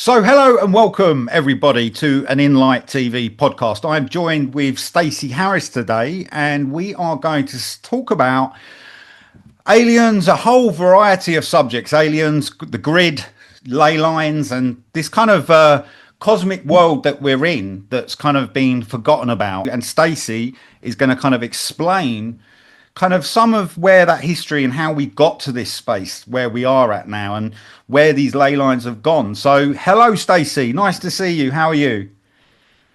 So, hello and welcome everybody to an Inlight TV podcast. I'm joined with Stacy Harris today, and we are going to talk about aliens, a whole variety of subjects: aliens, the grid, ley lines, and this kind of cosmic world that we're in that's kind of been forgotten about. And Stacy is going to kind of explain kind of some of where that history and how we got to this space where we are at now and where these ley lines have gone. So, hello, Stacey. Nice to see you. How are you?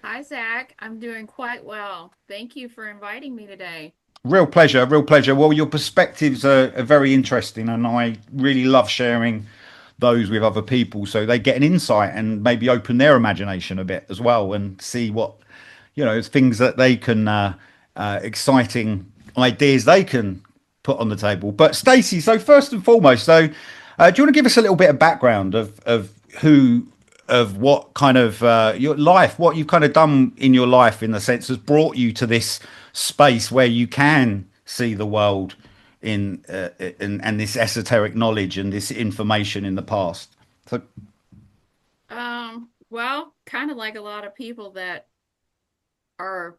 Hi, Zach. I'm doing quite well. Thank you for inviting me today. Real pleasure. Real pleasure. Well, your perspectives are very interesting, and I really love sharing those with other people so they get an insight and maybe open their imagination a bit as well and see what, things that they can, exciting ideas they can put on the table. But Stacey, so first and foremost, do you want to give us a little bit of background of who, of what kind of your life, what you've kind of done in your life in the sense has brought you to this space where you can see the world in and this esoteric knowledge and this information in the past. So, Well, kind of like a lot of people that are,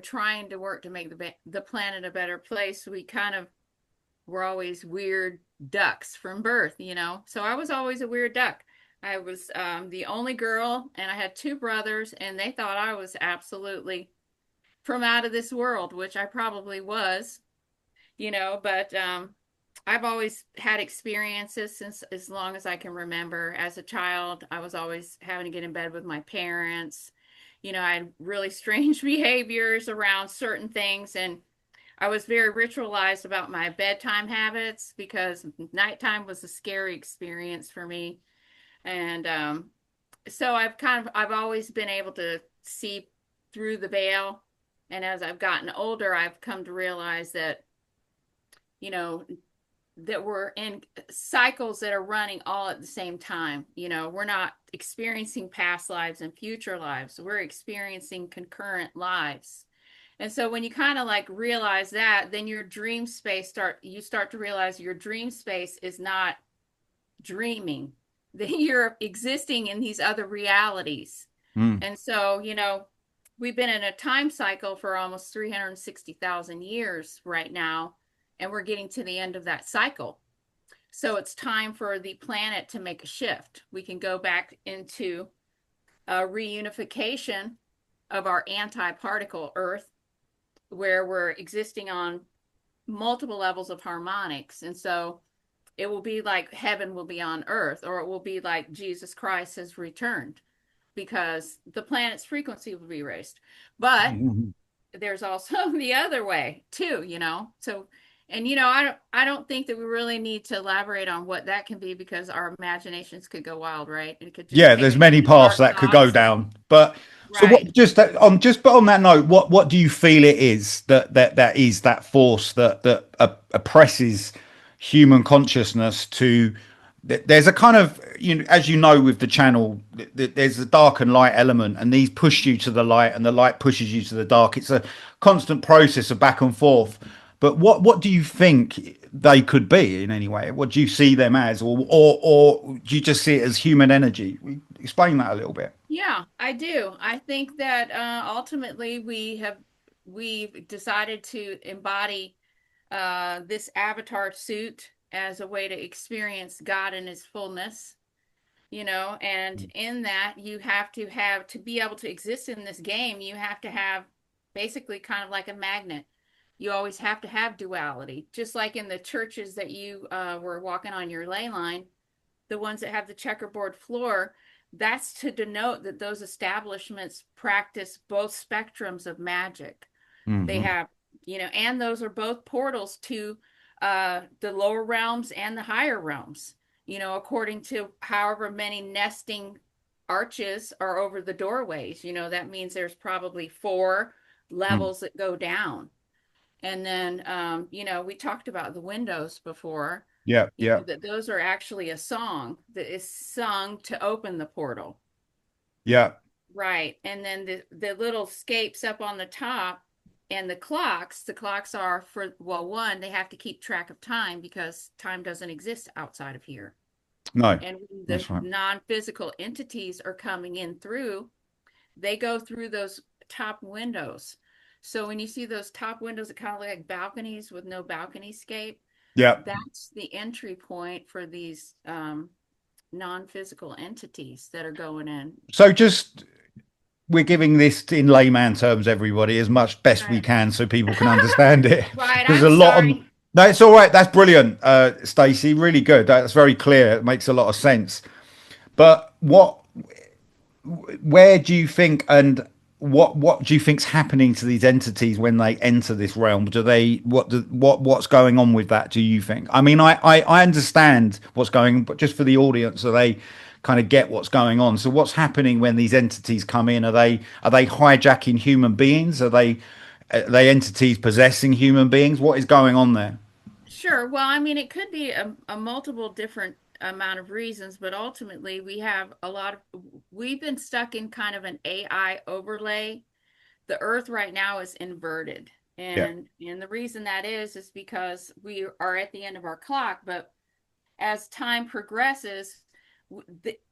trying to work to make the planet a better place, we kind of were always weird ducks from birth. So I was always a weird duck. I was the only girl, and I had two brothers, and they thought I was absolutely from out of this world, which I probably was. But I've always had experiences since as long as I can remember. As a child, I was always having to get in bed with my parents. I had really strange behaviors around certain things, and I was very ritualized about my bedtime habits because nighttime was a scary experience for me. And so I've always been able to see through the veil. And as I've gotten older, I've come to realize that you know, that we're in cycles that are running all at the same time. We're not experiencing past lives and future lives. We're experiencing concurrent lives. And so when you kind of like realize that, then your dream space you start to realize your dream space is not dreaming, that you're existing in these other realities. mm, And so, we've been in a time cycle for almost 360,000 years right now, and we're getting to the end of that cycle. So it's time for the planet to make a shift. We can go back into a reunification of our anti-particle Earth, where we're existing on multiple levels of harmonics. And so it will be like heaven will be on Earth, or it will be like Jesus Christ has returned because the planet's frequency will be raised. But mm, there's also the other way too. So, and I don't think that we really need to elaborate on what that can be because our imaginations could go wild, right? It could just yeah, take there's us many to paths dark that could go thoughts. down. But so Right. what? But on that note, what do you feel it is that is that force that oppresses human consciousness to? There's a kind of as you know with the channel, there's a dark and light element, and these push you to the light, and the light pushes you to the dark. It's a constant process of back and forth. But what do you think they could be in any way? What do you see them as, or do you just see it as human energy? Explain that a little bit. Yeah, I do. I think that ultimately we've decided to embody this avatar suit as a way to experience God in his fullness. And in that you have to be able to exist in this game, you have to have basically kind of like a magnet. You always have to have duality, just like in the churches that you were walking on your ley line, the ones that have the checkerboard floor. That's to denote that those establishments practice both spectrums of magic. They Hmm. have, and those are both portals to the lower realms and the higher realms, according to however many nesting arches are over the doorways. That means there's probably four levels that go down. And then, we talked about the windows before, Yeah, yeah, that those are actually a song that is sung to open the portal. yeah, Right. And then the little scapes up on the top and the clocks are for, well, one, they have to keep track of time because time doesn't exist outside of here. No, And when the that's right. non-physical entities are coming in through, they go through those top windows. So when you see those top windows that kind of look like balconies with no balcony scape, Yeah. that's the entry point for these non-physical entities that are going in. So just we're giving this in layman terms, everybody, as much best we Right. can so people can understand it. Right. There's I'm a lot of sorry. no, it's all right. That's brilliant, Stacey. Really good. That's very clear. It makes a lot of sense. But where do you think, and what do you think's happening to these entities when they enter this realm? Do they what's going on with that? Do you think? I mean, I understand what's going on, but just for the audience, so they kind of get what's going on. So what's happening when these entities come in? Are they hijacking human beings? Are they entities possessing human beings? What is going on there? Sure. Well, I mean, it could be a multiple different amount of reasons, but ultimately we have we've been stuck in kind of an AI overlay. The Earth right now is inverted. Yeah. And the reason that is because we are at the end of our clock, but as time progresses,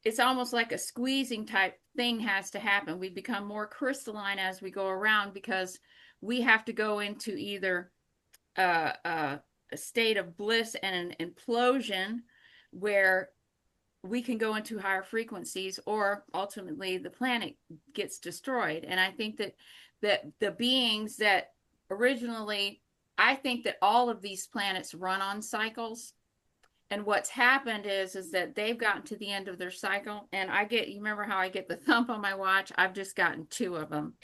it's almost like a squeezing type thing has to happen. We become more crystalline as we go around because we have to go into either a state of bliss and an implosion where we can go into higher frequencies, or ultimately the planet gets destroyed. And I think that the beings that originally, I think that all of these planets run on cycles. And what's happened is that they've gotten to the end of their cycle. And you remember how I get the thump on my watch? I've just gotten two of them.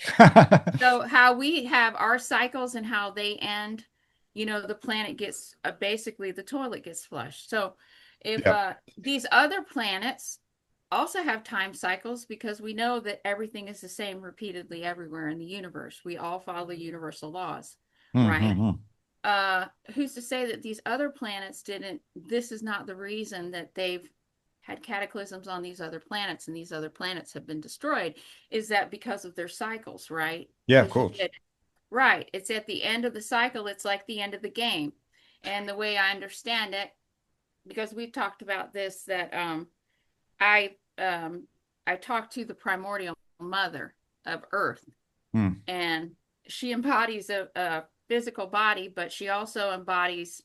So how we have our cycles and how they end, the planet gets basically the toilet gets flushed. So if Yeah. these other planets also have time cycles, because we know that everything is the same repeatedly everywhere in the universe. We all follow universal laws, right? Mm-hmm. Who's to say that these other planets didn't? This is not the reason that they've had cataclysms on these other planets and these other planets have been destroyed. Is that because of their cycles, right? Yeah, of Because course. right, it's at the end of the cycle, it's like the end of the game. And the way I understand it, because we've talked about this, that I I talked to the primordial mother of Earth, Mm. and she embodies a physical body, but she also embodies,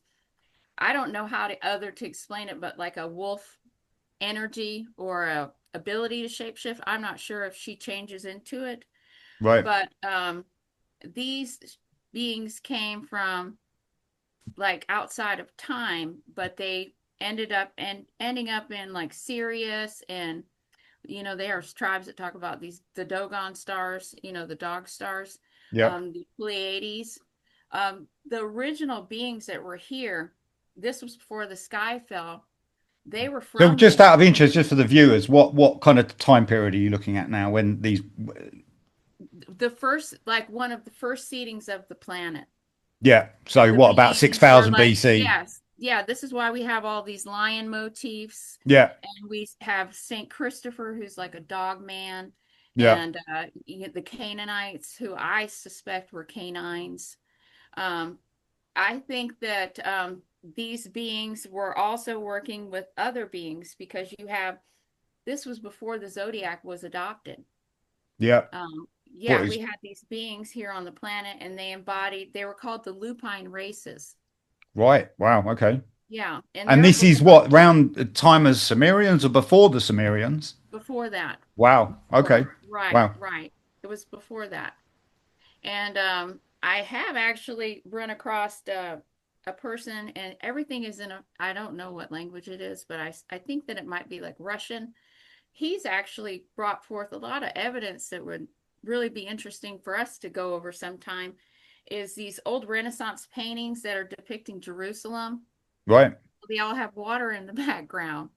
I don't know how to explain it, but like a wolf energy or a ability to shapeshift. I'm not sure if she changes into it, Right. but these beings came from like outside of time, but they ending up in like Sirius, and there are tribes that talk about the Dogon stars, the dog stars, Yep. the Pleiades. The original beings that were here, this was before the sky fell. They were So from just here. out of interest, just for the viewers, what kind of time period are you looking at now when these? The first, like one of the first seedings of the planet. Yeah. So And the what about beings were 6,000 like, BC? yes, yeah, this is why we have all these lion motifs. Yeah. And we have Saint Christopher, who's like a dog man, Yeah. and the Canaanites, who I suspect were canines. Um, I think that these beings were also working with other beings, because this was before the zodiac was adopted. Yeah. What Yeah, we is had these beings here on the planet, and they were called the lupine races. right? Wow. Okay. Yeah, and And they're this is what around the time as Sumerians or before the Sumerians? before that. Wow. Okay. Before, right, Wow. right. It was before that. And I have actually run across a person, and everything is I don't know what language it is, but I think that it might be like Russian. He's actually brought forth a lot of evidence that would really be interesting for us to go over sometime. Is these old Renaissance paintings that are depicting Jerusalem. Right. They all have water in the background.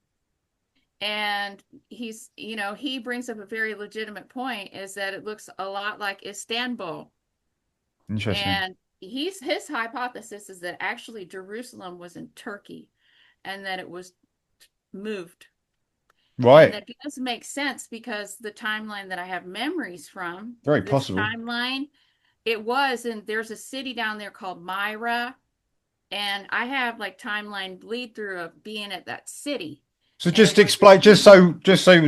And he brings up a very legitimate point, is that it looks a lot like Istanbul. Interesting. And his hypothesis is that actually Jerusalem was in Turkey, and that it was moved. And Right. that does make sense, because the timeline that I have memories from, Very this possible. timeline, and there's a city down there called Myra, and I have like timeline bleed through of being at that city. So and just we're just explain, just so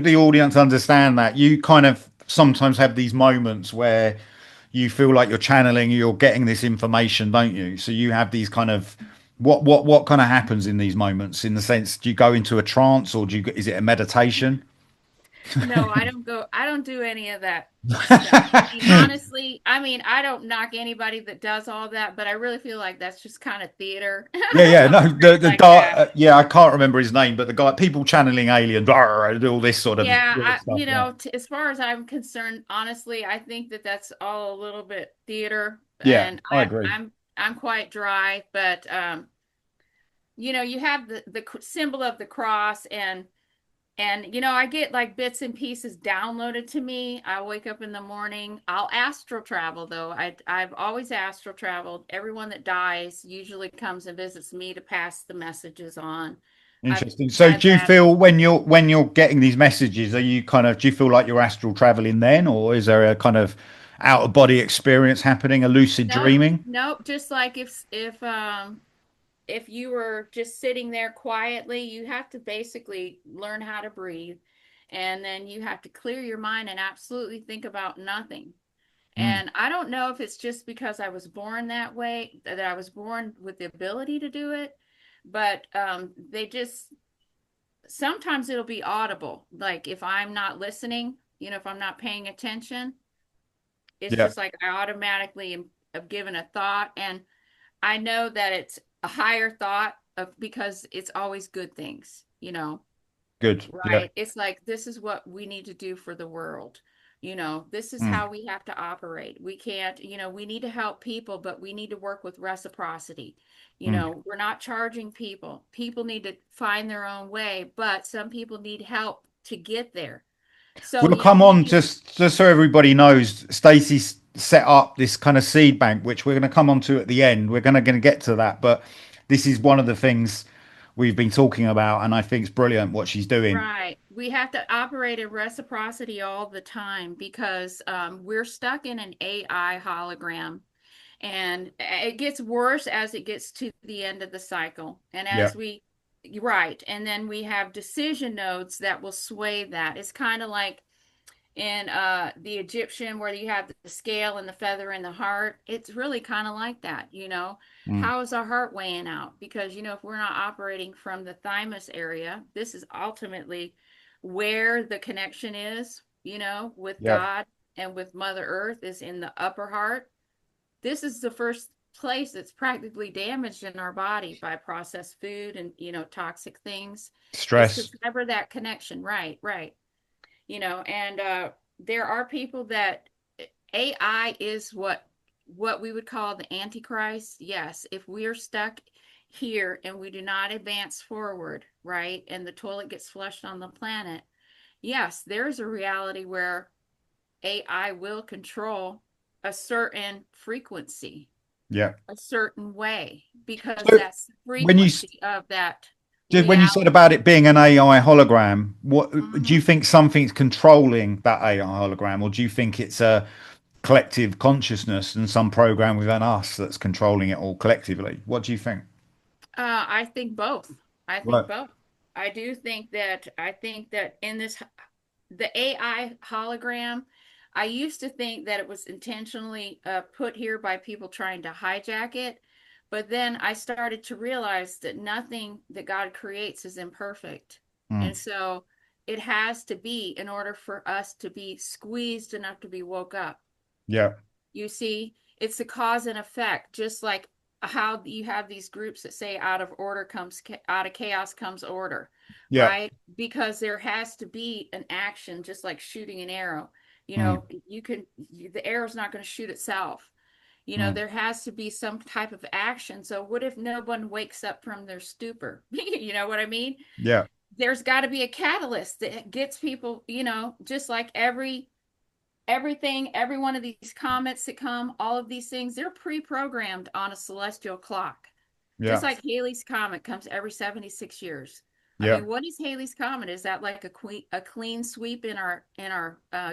the audience understand that you kind of sometimes have these moments where you feel like you're channeling, you're getting this information, don't you? So you have these kind of what kind of happens in these moments? In the sense, do you go into a trance or is it a meditation? No, I don't do any of that stuff. I mean, honestly, I mean, I don't knock anybody that does all that, but I really feel like that's just kind of theater. Yeah, yeah, I'm no, afraid the like guy, that. yeah, I can't remember his name, but the guy, people channeling alien, blah, do all this sort of Yeah, weird stuff. you Yeah, know, as far as I'm concerned, honestly, I think that that's all a little bit theater, yeah, and I agree. I'm quite dry, but you know, you have the symbol of the cross, and you know, I get like bits and pieces downloaded to me. I wake up in the morning. I'll astral travel though. I've always astral traveled. Everyone that dies usually comes and visits me to pass the messages on. I've Interesting. So I've do you had feel when you're getting these messages, are you kind of do you feel like you're astral traveling then, or is there a kind of out of body experience happening, a lucid nope, dreaming? nope. Just like if you were just sitting there quietly, you have to basically learn how to breathe, and then you have to clear your mind and absolutely think about nothing. Mm, And I don't know if it's just because I was born that way, that I was born with the ability to do it, but they just sometimes it'll be audible. Like if I'm not listening, you know, if I'm not paying attention, it's yeah, just like I automatically am given a thought, and I know that it's a higher thought of because it's always good things, you know. good. Yeah. Right. It's like this is what we need to do for the world. You know, this is Mm, how we have to operate. We can't, you know, we need to help people, but we need to work with reciprocity. You mm. know, we're not charging people. People need to find their own way, but some people need help to get there. So, We'll you know, come we on need, just so everybody knows. Stacey's set up this kind of seed bank, which we're going to come on to at the end. We're going to get to that, but this is one of the things we've been talking about, and I think it's brilliant what she's doing. right. We have to operate in reciprocity all the time because we're stuck in an AI hologram. And it gets worse as it gets to the end of the cycle. And Yeah. as we, right. And then we have decision nodes that will sway that. It's kind of like in the Egyptian where you have the scale and the feather and the heart. It's really kind of like that, you know. Mm. How is our heart weighing out? Because, you know, if we're not operating from the thymus area, this is ultimately where the connection is, you know, with Yeah. God and with Mother Earth is in the upper heart. This is the first place that's practically damaged in our body by processed food and, you know, toxic things. Is to Stress. sever that connection. Right, right. You know, and there are people that AI is what we would call the antichrist. Yes, if we're stuck here and we do not advance forward, right, and the toilet gets flushed on the planet, yes, there's a reality where AI will control a certain frequency, Yeah. a certain way, because So that's the when you frequency of that just when you said reality. about it being an AI hologram, what do you Mhm. think something's controlling that AI hologram, or do you think it's a collective consciousness and some program within us that's controlling it all collectively? What do you think? I think both. I think Right. both. I think that in this the AI hologram, I used to think that it was intentionally put here by people trying to hijack it, but then I started to realize that nothing that God creates is imperfect. Mm. And so it has to be in order for us to be squeezed enough to be woke up. Yeah. You see, it's the cause and effect, just like how you have these groups that say out of chaos comes order, Yeah. right? Because there has to be an action, just like shooting an arrow. You Mm. know, the arrow's not going to shoot itself. You know, Mm. there has to be some type of action. So what if no one wakes up from their stupor? You know what I mean? Yeah. There's got to be a catalyst that gets people, you know, just like everything, every one of these comets that come, all of these things, they're pre-programmed on a celestial clock. Just Yeah. like Halley's Comet comes every 76 years. I Yeah. mean, what is Halley's Comet? Is that like a clean sweep in our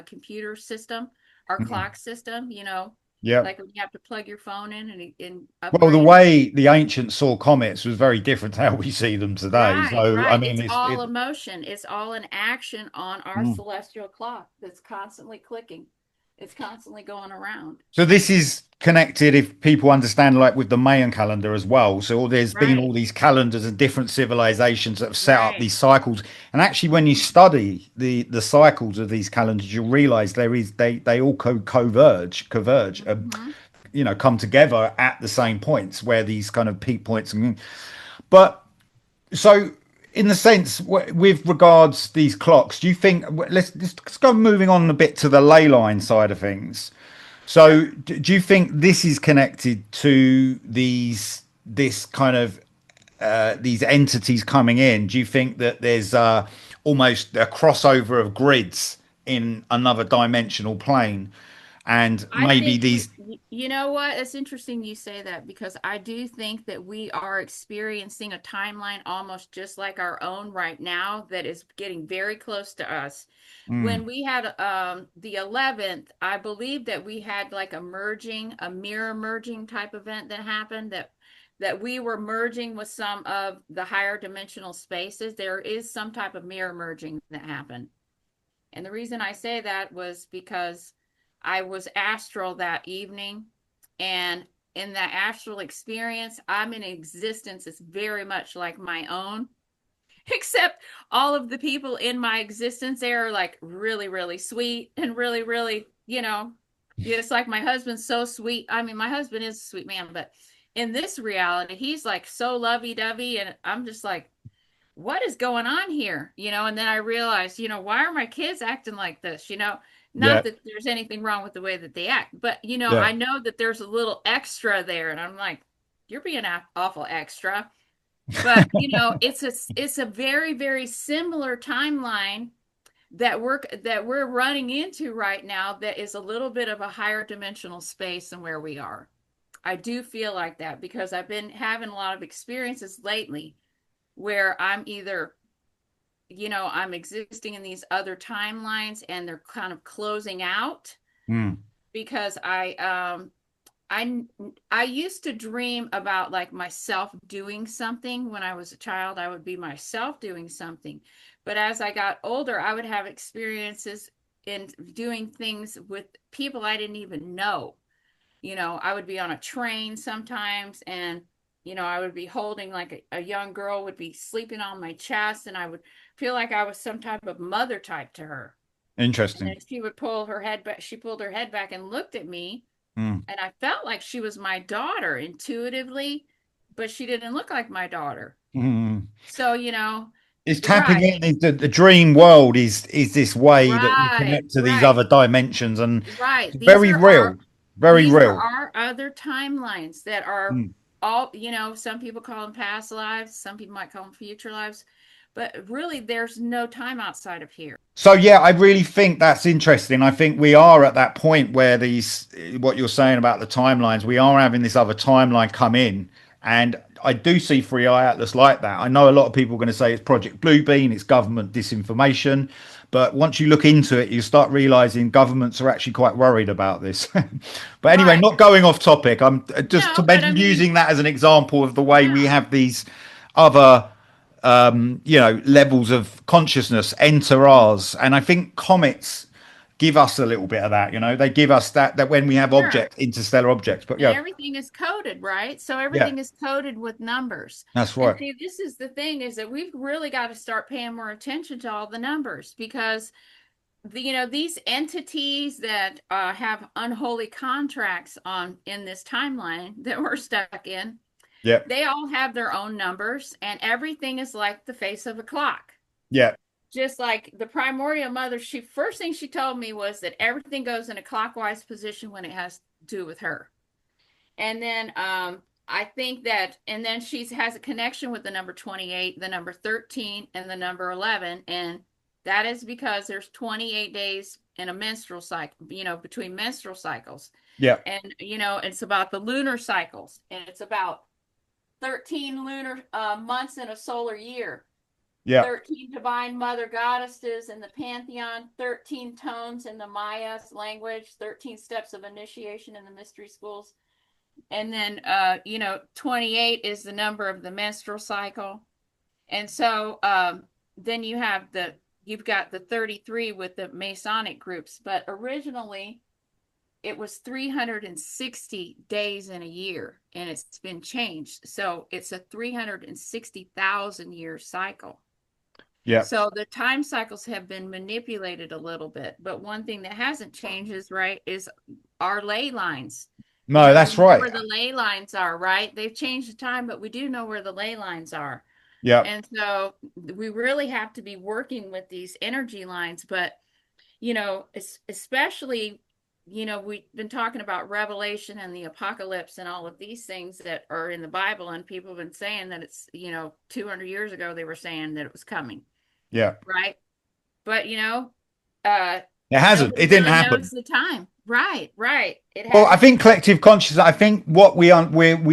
computer system, our Mm. clock system, you know? Yeah. Like when you have to plug your phone in and Well, the upgrade it. way the ancients saw comets was very different to how we see them today. Right, So, I right. mean, It's all emotion. It's all an action on our mm. celestial clock that's constantly clicking. It's constantly going around. So this is connected if people understand like with the Mayan calendar as well. So there's been Right, all these calendars and different civilizations that have set up right. these cycles. And actually when you study the cycles of these calendars, you'll realize they all converge, Hmm. come together at the same points where these kind of peak points but so in the sense with regards these clocks, do you think let's go moving on a bit to the ley line side of things. So, Sure. do you think this is connected to this kind of these entities coming in? Do you think that there's almost a crossover of grids in another dimensional plane, and I maybe think these? you know what? It's interesting you say that because I do think that we are experiencing a timeline almost just like our own right now that is getting very close to us. Mm, When we had the 11th, I believe that we had like a mirror merging type event that happened that we were merging with some of the higher dimensional spaces. There is some type of mirror merging that happened. And the reason I say that was because I was astral that evening. And in that astral experience, I'm in existence that's very much like my own, except all of the people in my existence there are like really, really sweet and really, really, it's like my husband's so sweet. I mean, my husband is a sweet man, but in this reality, he's like so lovey dovey. And I'm just like, what is going on here? And then I realized, why are my kids acting like this? Not yeah, that there's anything wrong with the way that they act, but yeah, I know that there's a little extra there, and I'm like, you're being awful extra. But it's a very, very similar timeline that we're running into right now that is a little bit of a higher dimensional space than where we are. I do feel like that because I've been having a lot of experiences lately where I'm existing in these other timelines and they're kind of closing out mm, because I I used to dream about like myself doing something when I was a child. I would be myself doing something. But as I got older, I would have experiences in doing things with people I didn't even know. I would be on a train sometimes and I would be holding like a young girl would be sleeping on my chest and I would feel like I was some type of mother type to her. And then interesting. she would pull her head back, she pulled her head back and looked at me Mm, and I felt like she was my daughter intuitively, but she didn't look like my daughter. mm. So, It's tapping right, in the dream world is this way that we right, connect to these right, other dimensions, and right. it's very real, very These are real. our other timelines that are Mm. all, some people call them past lives, some people might call them future lives, but really there's no time outside of here. So yeah, I really think that's interesting. I think we are at that point where what you're saying about the timelines, we are having this other timeline come in, and I do see Free Eye Atlas like that. I know a lot of people are going to say it's Project Bluebeam, it's government disinformation, but once you look into it, you start realizing governments are actually quite worried about this. But anyway, Right. not going off topic. I'm just to No, but I mention mean, using that as an example of the way we yeah, have these other levels of consciousness enter ours. And I think comets give us a little bit of that, they give us that when we have sure. objects, interstellar objects. But And yeah, everything is coded, right? So yeah, everything is coded with numbers. that's And right. see, this is the thing is that we've really got to start paying more attention to all the numbers because these entities that have unholy contracts on in this timeline that we're stuck in, Yeah, they all have their own numbers and everything is like the face of a clock. yeah, Just like the primordial mother, she first thing she told me was that everything goes in a clockwise position when it has to do with her. And then I think that, and then she has a connection with the number 28, the number 13, and the number 11. And that is because there's 28 days in a menstrual cycle, between menstrual cycles. yeah. And, it's about the lunar cycles, and it's about 13 lunar months in a solar year. Yeah. 13 divine mother goddesses in the pantheon, 13 tones in the Maya language, 13 steps of initiation in the mystery schools. And then, 28 is the number of the menstrual cycle. And so then you've got the 33 with the Masonic groups, but originally it was 360 days in a year and it's been changed. So it's a 360,000 year cycle. Yeah. So the time cycles have been manipulated a little bit, but one thing that hasn't changed is our ley lines. No, We that's know right. where the ley lines are, right? They've changed the time, but we do know where the ley lines are. Yeah. And so we really have to be working with these energy lines, but especially, we've been talking about Revelation and the apocalypse and all of these things that are in the Bible, and people have been saying that it's, 200 years ago, they were saying that it was coming, Yeah. right? But, uh, It hasn't. nobody It didn't really knows happen. the time. Right, right. It Well, I hasn't. think collective consciousness. I think what we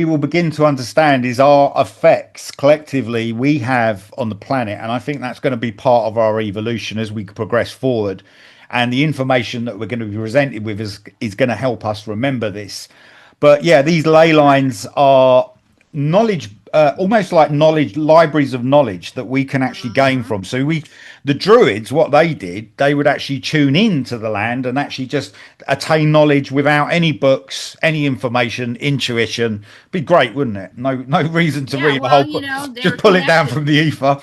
will begin to understand is our effects collectively we have on the planet, and I think that's going to be part of our evolution as we progress forward. And the information that we're going to be presented with is going to help us remember this. But yeah, these ley lines are knowledge, almost like knowledge libraries of knowledge that we can actually gain Mm-hmm. from. So the druids, what they did, they would actually tune in to the land and actually just attain knowledge without any books, any information, intuition. Be great, wouldn't it? No reason to Yeah, read the well, whole book. they were Just pull it down connected. from the ether.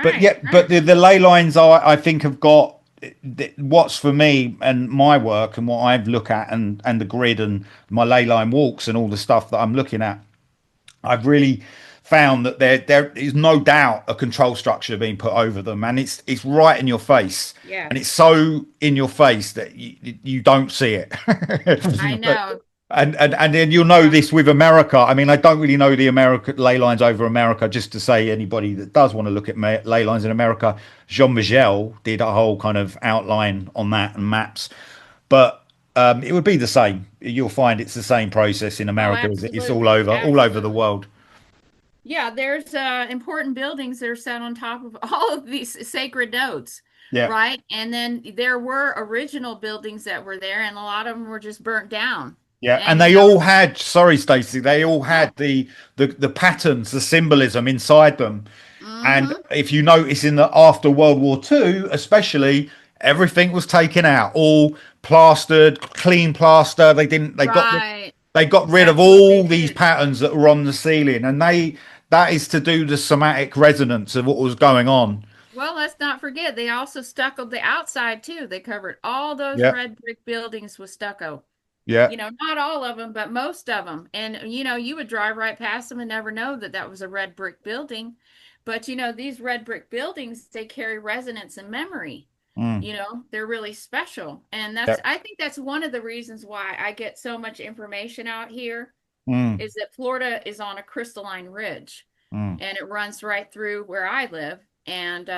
But Right, yeah, but right. the ley lines are, I think, have got what's for me and my work and what I look at and the grid and my ley line walks and all the stuff that I'm looking at. I've really found that there is no doubt a control structure being put over them, and it's right in your face, and it's Yes, so in your face that you don't see it. I But know. and then you'll know Yeah. this with America. I mean, I don't really know the America ley lines over America. Just to say, anybody that does want to look at ley lines in America, Jean Michel did a whole kind of outline on that and maps, but it would be the same. You'll find it's the same process in Oh, America as it is absolutely. all over the Absolutely. world. Yeah, there's important buildings that are set on top of all of these sacred nodes, Yeah. right? And then there were original buildings that were there, and a lot of them were just burnt down. Yeah, and And they all had, sorry, Stacey, they all yeah. had the patterns, the symbolism inside them. And Mm-hmm. if you notice in the after World War II, especially, everything was taken out, all plastered, clean plaster. Right. They got rid of That's what they all these did. patterns that were on the ceiling, and they that is to do the somatic resonance of what was going on. Well, let's not forget, they also stuccoed the outside too. They covered all those Yeah, red brick buildings with stucco. yeah, Not all of them, but most of them. And, you would drive right past them and never know that that was a red brick building. But, these red brick buildings, they carry resonance and memory. mm, They're really special. And yeah, I think that's one of the reasons why I get so much information out here mm, is that Florida is on a crystalline ridge mm. and it runs right through where I live. And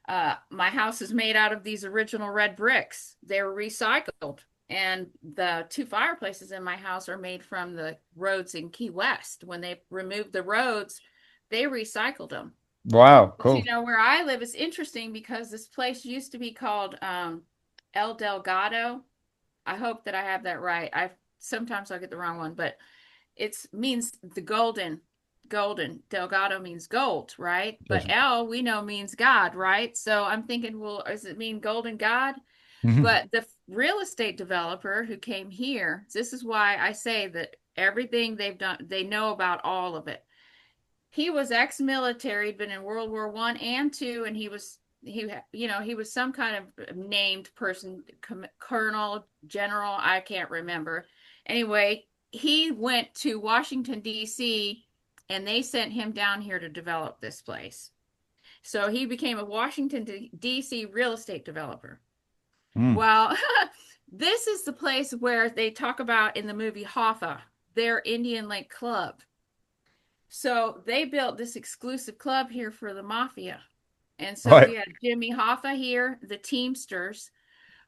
my house is made out of these original red bricks. They're recycled. And the two fireplaces in my house are made from the roads in Key West. When they removed the roads, they recycled them. Wow, But cool. where I live is interesting because this place used to be called El Delgado. I hope that I have that right. I sometimes I'll get the wrong one, but it means the golden. Delgado means gold, right? But Doesn't. El, we know, means God, right? So I'm thinking, well, does it mean golden God? Mhm. But the real estate developer who came here, this is why I say that everything they've done, they know about all of it. He was ex-military, been in World War One and Two, and he was some kind of named person, colonel, general, I can't remember. Anyway, he went to Washington D.C. and they sent him down here to develop this place. So he became a Washington D.C. real estate developer. Mm. Well, this is the place where they talk about in the movie Hoffa, their Indian Lake Club. So they built this exclusive club here for the mafia. And so Right. we had Jimmy Hoffa here, the Teamsters,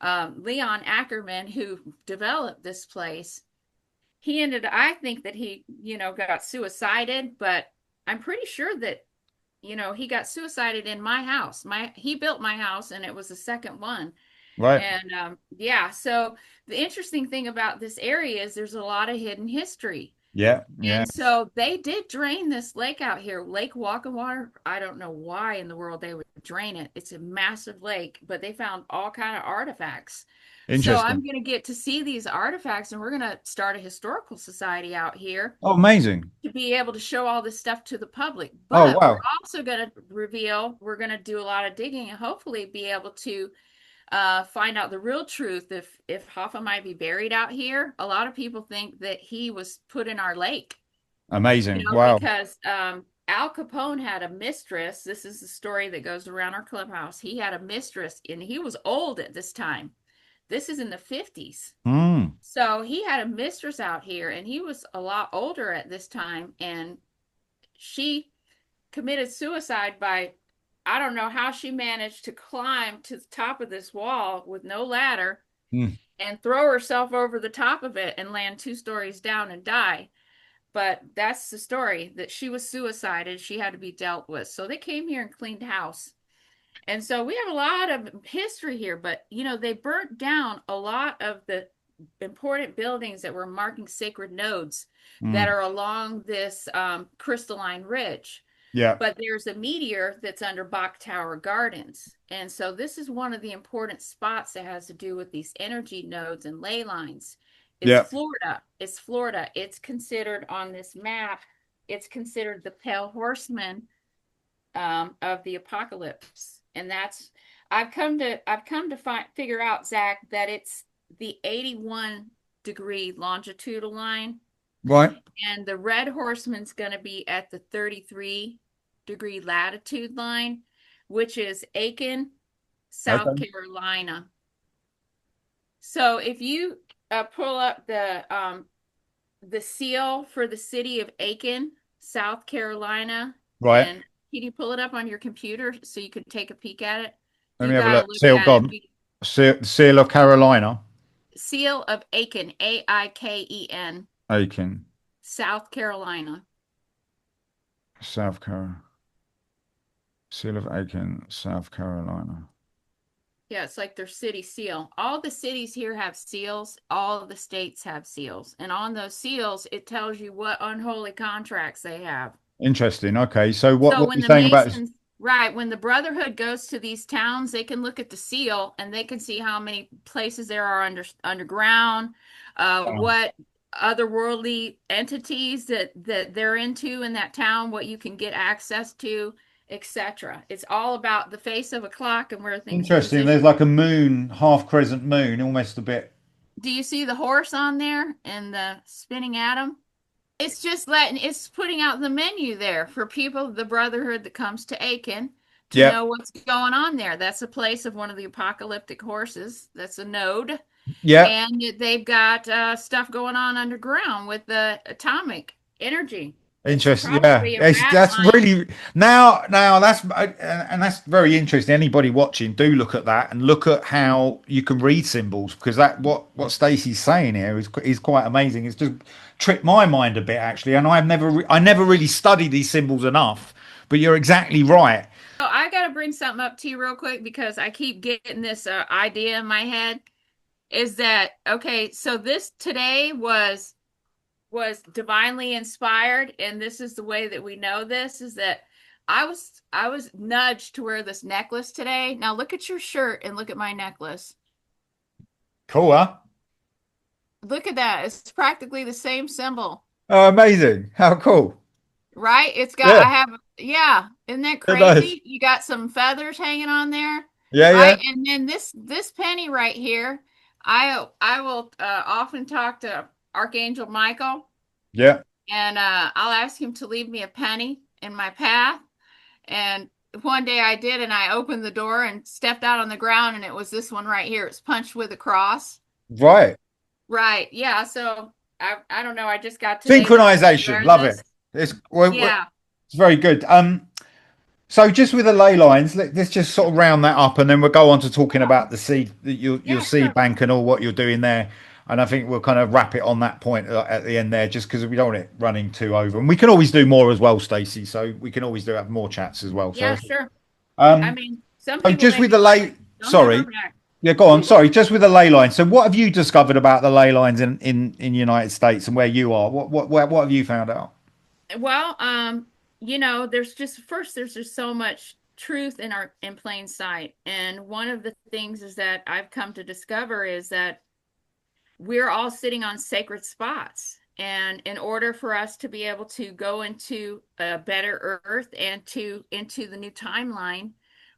Leon Ackerman, who developed this place. I think that he, got suicided, but I'm pretty sure that he got suicided in my house. He built my house and it was the second one. Right. And yeah, so the interesting thing about this area is there's a lot of hidden history. Yeah. Yeah. And so they did drain this lake out here, Lake Walkenwater. I don't know why in the world they would drain it. It's a massive lake, but they found all kind of artifacts. So I'm Interesting. going to get to see these artifacts, and we're going to start a historical society out here Oh, amazing. to be able to show all this stuff to the public. Oh, But we're wow. also going to we're going to do a lot of digging and hopefully be able to find out the real truth if Hoffa might be buried out here. A lot of people think that he was put in our lake, Amazing. Wow. because Al Capone had a mistress. This is the story that goes around our clubhouse. He had a mistress, and he was old at this time. This is in the 50s. Mm. So he had a mistress out here, and he was a lot older at this time, and she committed suicide by, I don't know how she managed to climb to the top of this wall with no ladder Mm. and throw herself over the top of it and land 2 stories down and die. But that's the story, that she was suicided. She had to be dealt with. So they came here and cleaned house. And so we have a lot of history here, but they burnt down a lot of the important buildings that were marking sacred nodes that Mm. are along this crystalline ridge. Yeah. But there's a meteor that's under Bach Tower Gardens. And so this is one of the important spots that has to do with these energy nodes and ley lines. It's Yeah. Florida. It's Florida. It's considered on this map, it's considered the pale horseman of the apocalypse. And that's I've come to figure out, Zach, that it's the 81-degree longitudinal line, Right. and the red horseman's going to be at the 33-degree latitude line, which is Aiken, South Okay. Carolina. So if you pull up the seal for the city of Aiken, South Carolina, Right. and can you pull it up on your computer so you can take a peek at it? Let You me have a got to look. look Seal at it. gone. Seal of Carolina. Seal of Aiken, Aiken, Aiken. South Carolina. South Carolina. Seal of Aiken, South Carolina. Yeah, it's like their city seal. All the cities here have seals. All of the states have seals. And on those seals, it tells you what unholy contracts they have. Interesting. Okay. So what So what when you're the saying about this? Masons, right, when the Brotherhood goes to these towns, they can look at the seal and they can see how many places there are underground, what otherworldly entities that they're into in that town, what you can get access to, etc. It's all about the face of a clock and where things Interesting. position. There's like a moon, half crescent moon, almost a bit. Do you see the horse on there and the spinning atom? It's putting out the menu there for people, the Brotherhood that comes to Aiken, to Yep. know what's going on there. That's a place of one of the apocalyptic horses. That's a node. Yep. And they've got stuff going on underground with the atomic energy. It's Interesting. Yeah. probably a rat That's line. really now that's and that's very interesting. Anybody watching, do look at that and look at how you can read symbols, because that what Stacey's saying here is quite amazing. It's just tricked my mind a bit actually, and I never really studied these symbols enough. But you're exactly right. So I got to bring something up to you real quick because I keep getting this idea in my head. Is that okay? So this today was divinely inspired, and this is the way that we know this, is that I was nudged to wear this necklace today. Now look at your shirt and look at my necklace. Cool, huh? Look at that. It's practically the same symbol, Oh, amazing. How cool. right? It's got Yeah. I have yeah, isn't that Yeah, nice. crazy? You got some feathers hanging on there, Yeah, yeah, right? And then this penny right here, I will often talk to Archangel Michael, yeah. and I'll ask him to leave me a penny in my path. And one day I did, and I opened the door and stepped out on the ground, and it was this one right here. It's punched with a cross. Right. Right. Yeah. So I don't know. I just got today wanted to Synchronization. wear Love it. this. It's well, Yeah. it's very good. So just with the ley lines, let's just sort of round that up, and then we'll go on to talking Oh, about the seed, your yeah, seed sure. bank and all what you're doing there. And I think we'll kind of wrap it on that point at the end there, just because we don't want it running too over. And we can always do more as well, Stacey. So we can always do have more chats as well. Yeah, So, sure. I um, mean, some so people just may with be the like, lay, don't have her sorry, back. yeah, go on. Sorry, just with the ley lines. So, what have you discovered about the ley lines in United States and where you are? What have you found out? Well, there's just first there's just so much truth in plain sight. And one of the things is that I've come to discover is that we're all sitting on sacred spots. And in order for us to be able to go into a better earth and into the new timeline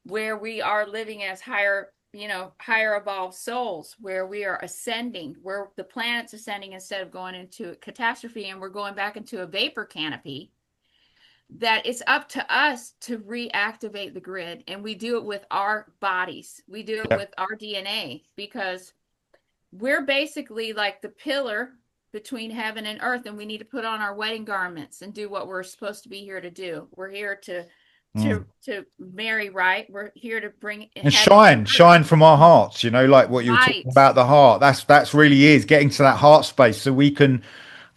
where we are living as higher evolved souls, where we are ascending, where the planet's ascending instead of going into a catastrophe and we're going back into a vapor canopy, that it's up to us to reactivate the grid. And we do it with our bodies. We do it Yeah, with our DNA because we're basically like the pillar between heaven and earth, and we need to put on our wedding garments and do what we're supposed to be here to do. We're here to mm. marry, right? We're here to bring And heaven to earth. shine from our hearts. You know, like what you were talking Right. about the heart. That's really is getting to that heart space, so we can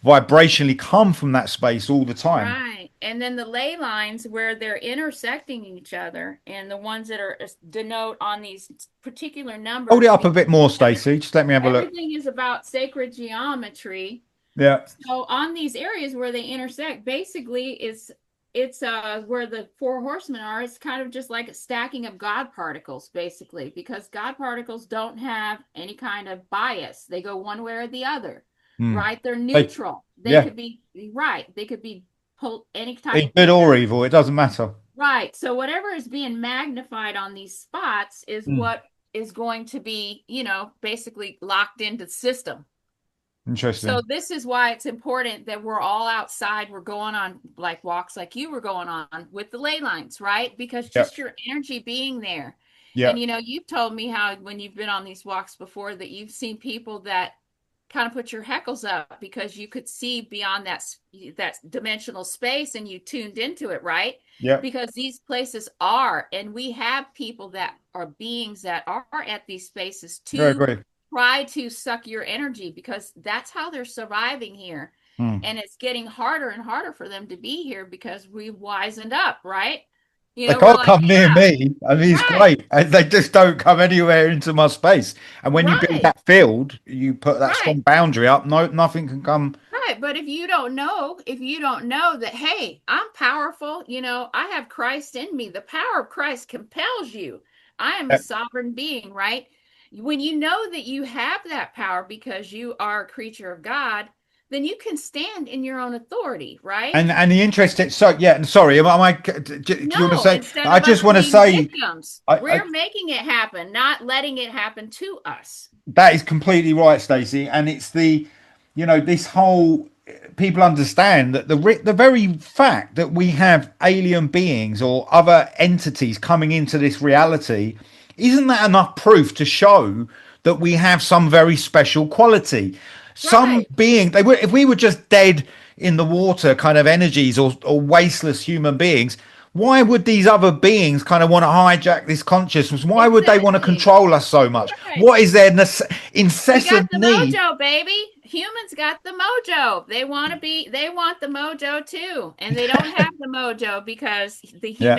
vibrationally come from that space all the time. Right. And then the ley lines where they're intersecting each other and the ones that are denote on these particular Hold it numbers up a because bit more, Stacey. Just let me have a look. everything is about sacred geometry. Yeah, So on these areas where they intersect, basically it's where the four horsemen are. It's kind of just like a stacking of God particles, basically, because God particles don't have any kind of bias. They go one way or the other, mm. right? They're They, neutral. They yeah, could be right. They could be any be type. good or evil. It doesn't matter. Right. So whatever is being magnified on these spots is Mm. what is going to be, basically locked into the system. So Interesting. this is why it's important that we're all outside. We're going on like walks like you were going on with the ley lines, right? Because Yeah, just your energy being there. yeah, And you've told me how when you've been on these walks before that you've seen people that kind of put your heckles up because you could see beyond that dimensional space and you tuned into it, right? yeah. Because these places are, and we have people that are beings that are at these spaces Very to agree. try to suck your energy because that's how they're surviving here. Mm. And it's getting harder and harder for them to be here because we've wisened up, right? They We're can't like, come near yeah, me. I mean, it's right, great. They just don't come anywhere into my space. And when you build right, that field, you put that right. strong boundary up. No, nothing can come. Right, but if you don't know that, hey, I'm powerful, I have Christ in me. The power of Christ compels you. I am a Yeah. sovereign being, right? When you know that you have that power because you are a creature of God, then you can stand in your own authority, right? And the interesting. So yeah. And sorry, do you want to No, say? instead I of just us want to being say. victims, I we're making it happen, not letting it happen to us. That is completely right, Stacey. And it's this whole people understand that the very fact that we have alien beings or other entities coming into this reality, isn't that enough proof to show that we have some very special quality? Some Right. being they were if we were just dead in the water kind of energies or wasteless human beings, why would these other beings kind of want to hijack this consciousness? Why would they want to Exactly. control us so much? Right. What is their We got incessant the need? mojo, baby. Humans got the mojo. They want the mojo too. And they don't have the mojo because Yeah,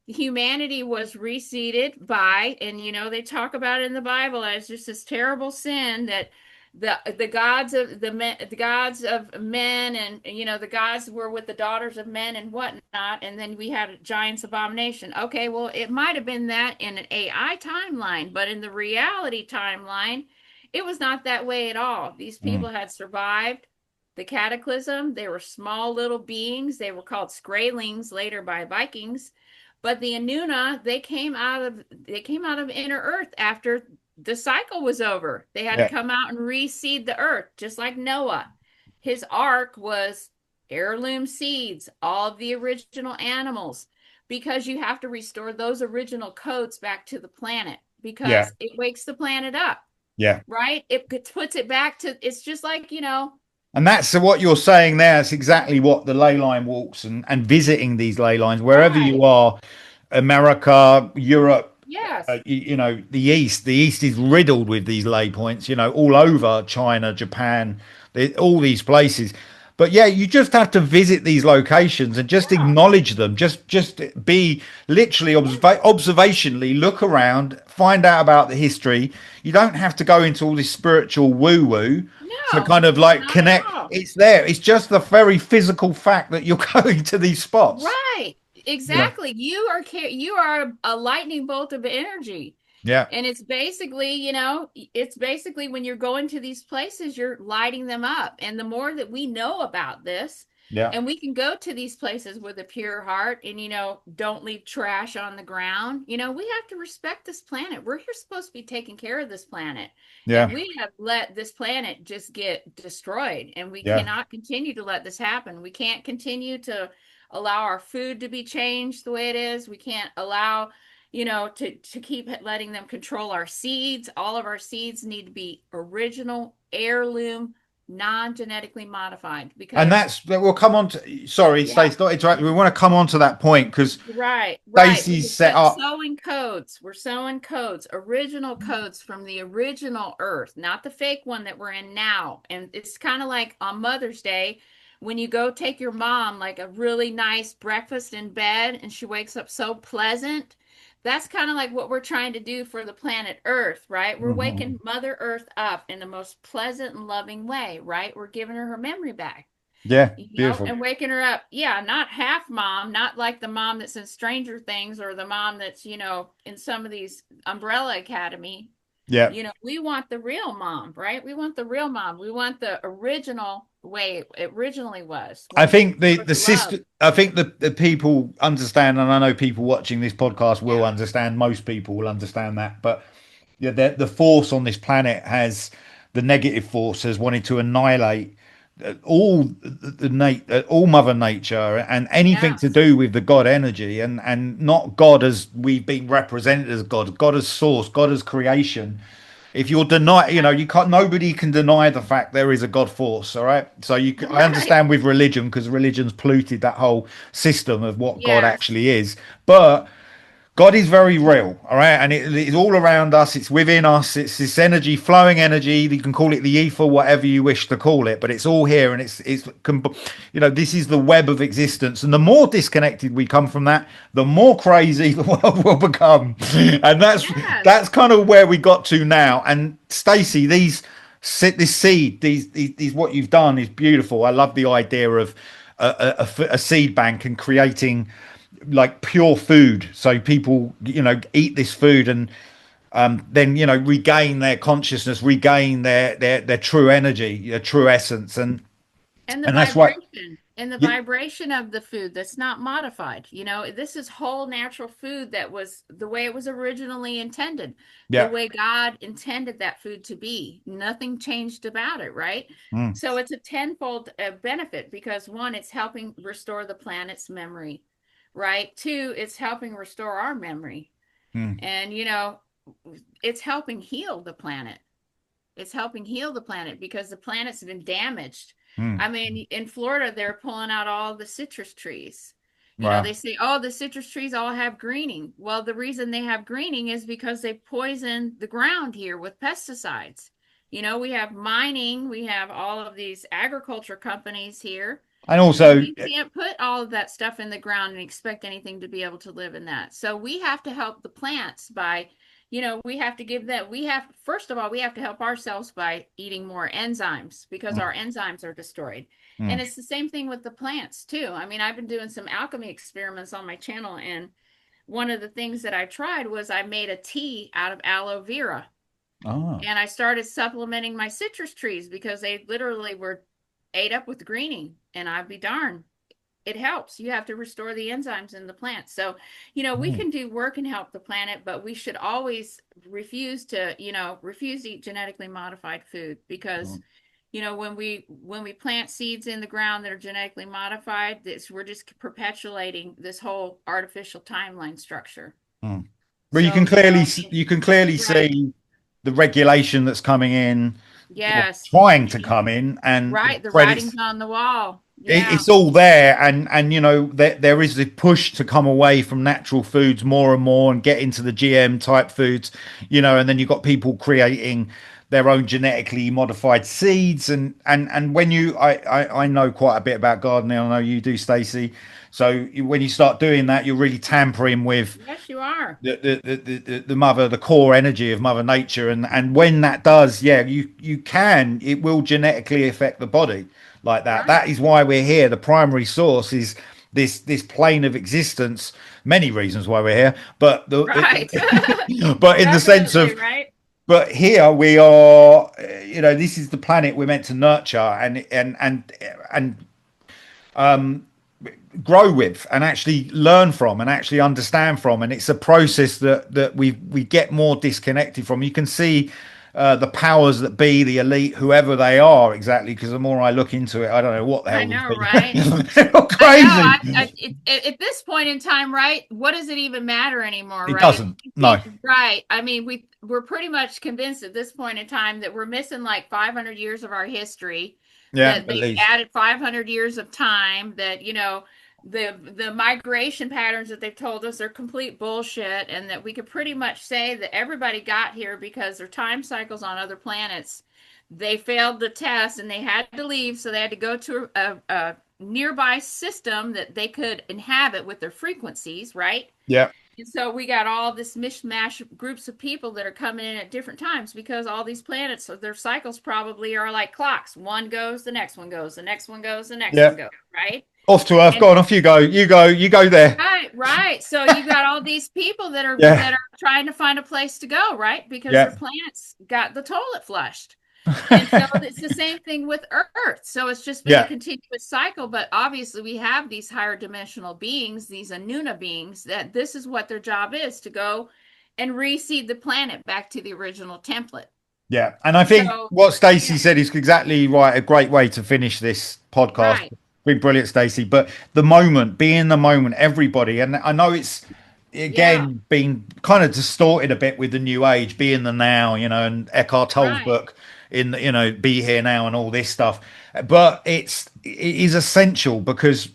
humanity was reseeded by, and they talk about it in the Bible as just this terrible sin that the gods of the gods of men, and the gods were with the daughters of men and whatnot, and then we had a giant's abomination. Okay, well, it might have been that in an AI timeline, but in the reality timeline, it was not that way at all. These mm, people had survived the cataclysm. They were small little beings. They were called Skraelings later by Vikings. But the Anuna, they came out of inner Earth after the cycle was over. They had to yeah, come out and reseed the earth, just like Noah. His ark was heirloom seeds, all of the original animals, because you have to restore those original codes back to the planet yeah, because it wakes the planet up, yeah. right? It puts it back to, it's just like, And that's what you're saying there. It's exactly what the ley line walks and visiting these ley lines, wherever right, you are, America, Europe, Yes. The East is riddled with these lay points, all over China, Japan, all these places. But yeah, you just have to visit these locations and just Yeah. acknowledge them. Just be literally observationally look around, find out about the history. You don't have to go into all this spiritual woo woo to No, kind of like not at connect. all. It's there. It's just the very physical fact that you're going to these spots. Right. You know. Exactly. You are a lightning bolt of energy. Yeah. And it's basically, it's basically when you're going to these places, you're lighting them up. And the more that we know about this, Yeah. and we can go to these places with a pure heart and, don't leave trash on the ground. We have to respect this planet. We're here supposed to be taking care of this planet. And Yeah. we have let this planet just get destroyed. And we Yeah. cannot continue to let this happen. We can't continue to allow our food to be changed the way it is. We can't allow to keep letting them control our seeds. All of our seeds need to be original, heirloom, non-genetically modified And because that's we'll come on to. Sorry, yeah, Stacey, not interrupt. We want to come on to that point because right. Stacey's Because set up. sowing codes. We're sowing codes, original codes from the original Earth, not the fake one that we're in now. And it's kind of like on Mother's Day when you go take your mom like a really nice breakfast in bed and she wakes up so pleasant. That's kind of like what we're trying to do for the planet Earth, right? We're waking Mhm. Mother Earth up in the most pleasant and loving way, right? We're giving her memory back, Yeah, beautiful. and waking her up. Yeah, not half mom, not like the mom that's in Stranger Things or the mom that's, in some of these Umbrella Academy. Yeah, We want the real mom, right? We want the real mom. We want the original way it originally was I when we think the were the love. system. I think the people understand, and I know people watching this podcast will Yeah. understand. Most people will understand that, but yeah, the force on this planet has the negative force has wanted to annihilate all all Mother Nature and anything to Yes. do with the God energy and not God as we've been represented as God, God as source, God as creation. If you're deny, you can't. Nobody can deny the fact there is a God force. All right. So I Right. understand with religion because religion's polluted that whole system of what God Yes. actually is, but God is very real, all right, and it's all around us. It's within us. It's this energy, flowing energy. You can call it the ether, whatever you wish to call it, but it's all here, and this is the web of existence. And the more disconnected we come from that, the more crazy the world will become. And Yes. that's kind of where we got to now. And Stacey, this seed, these what you've done is beautiful. I love the idea of a seed bank and creating like pure food so people eat this food and then regain their consciousness, regain their true energy, their true essence, And the and that's what vibration and the y- vibration of the food that's not modified. This is whole natural food that was the way it was originally intended, the yeah. way God intended that food to be. Nothing changed about it, right? Mm, So it's a tenfold benefit because one, it's helping restore the planet's memory, right? Two, it's helping restore our memory. mm, And, it's helping heal the planet. It's helping heal the planet because the planet's been damaged. mm. I mean, in Florida, they're pulling out all the citrus trees. Wow. They say, oh, the citrus trees all have greening. Well, the reason they have greening is because they poison the ground here with pesticides. We have mining, we have all of these agriculture companies here, And and also we can't put all of that stuff in the ground and expect anything to be able to live in that. So we have to help the plants by we have to give that we have first of all we have to help ourselves by eating more enzymes because mm, our enzymes are destroyed. And mm. it's the same thing with the plants too. I mean, I've been doing some alchemy experiments on my channel, and one of the things that I tried was I made a tea out of aloe vera, Ah. and I started supplementing my citrus trees because they literally were ate up with greening, and I'd be darned, it helps. You have to restore the enzymes in the plant. So, we Mm, can do work and help the planet, but we should always refuse to eat genetically modified food because, mm, when we plant seeds in the ground that are genetically modified, we're just perpetuating this whole artificial timeline structure. mm. Well, So, I mean, you can clearly right. see the regulation that's coming in or Yes. trying to come in, and the Right. The credits. writing's on the wall. Yeah. it's all there, and you know there is a push to come away from natural foods more and more and get into the GM type foods, you know, and then you've got people creating their own genetically modified seeds, and when I know quite a bit about gardening. I know you do, Stacey. So when you start doing that, you're really tampering with Yes, you are. the mother, the core energy of Mother Nature, and when that does, yeah, it will genetically affect the body like that. Right. That is why we're here. The primary source is this plane of existence. Many reasons why we're here, but Right. but in the sense Definitely, of, right? but here we are, you know, this is the planet we're meant to nurture and grow with and actually learn from and actually understand from, and it's a process that we get more disconnected from. You can see the powers that be, the elite, whoever they are, exactly, because the more I look into it, I don't know what the I hell these know, people right? they're all I know. crazy. At this point in time, right? What does it even matter anymore, It right? doesn't, no. Right. I mean, we're pretty much convinced at this point in time that we're missing like 500 years of our history, Yeah, that at they've least. added 500 years of time, that, the migration patterns that they've told us are complete bullshit, and that we could pretty much say that everybody got here because their time cycles on other planets, they failed the test and they had to leave, so they had to go to a nearby system that they could inhabit with their frequencies, right? Yeah, And so we got all this mishmash groups of people that are coming in at different times, because all these planets, so their cycles probably are like clocks. One goes, the next one goes, the next one goes, the next yeah. one goes, right? Off to Earth, And go on, off you go, you go there. right, right. So you got all these people that are Yeah, trying to find a place to go, right? Because their yeah, planets got the toilet flushed. And so it's the same thing with Earth. So it's just been a yeah. continuous cycle. But obviously, we have these higher dimensional beings, these Anuna beings, that this is what their job is, to go and reseed the planet back to the original template. Yeah, and I think So, what Stacey yeah, said is exactly right. A great way to finish this podcast. right, Been brilliant, Stacey. But the moment, be in the moment, everybody. And I know it's yeah, again been kind of distorted a bit with the new age, be in the now, you know, and Eckhart Tolle's right, book in, you know, be here now and all this stuff. But it is essential because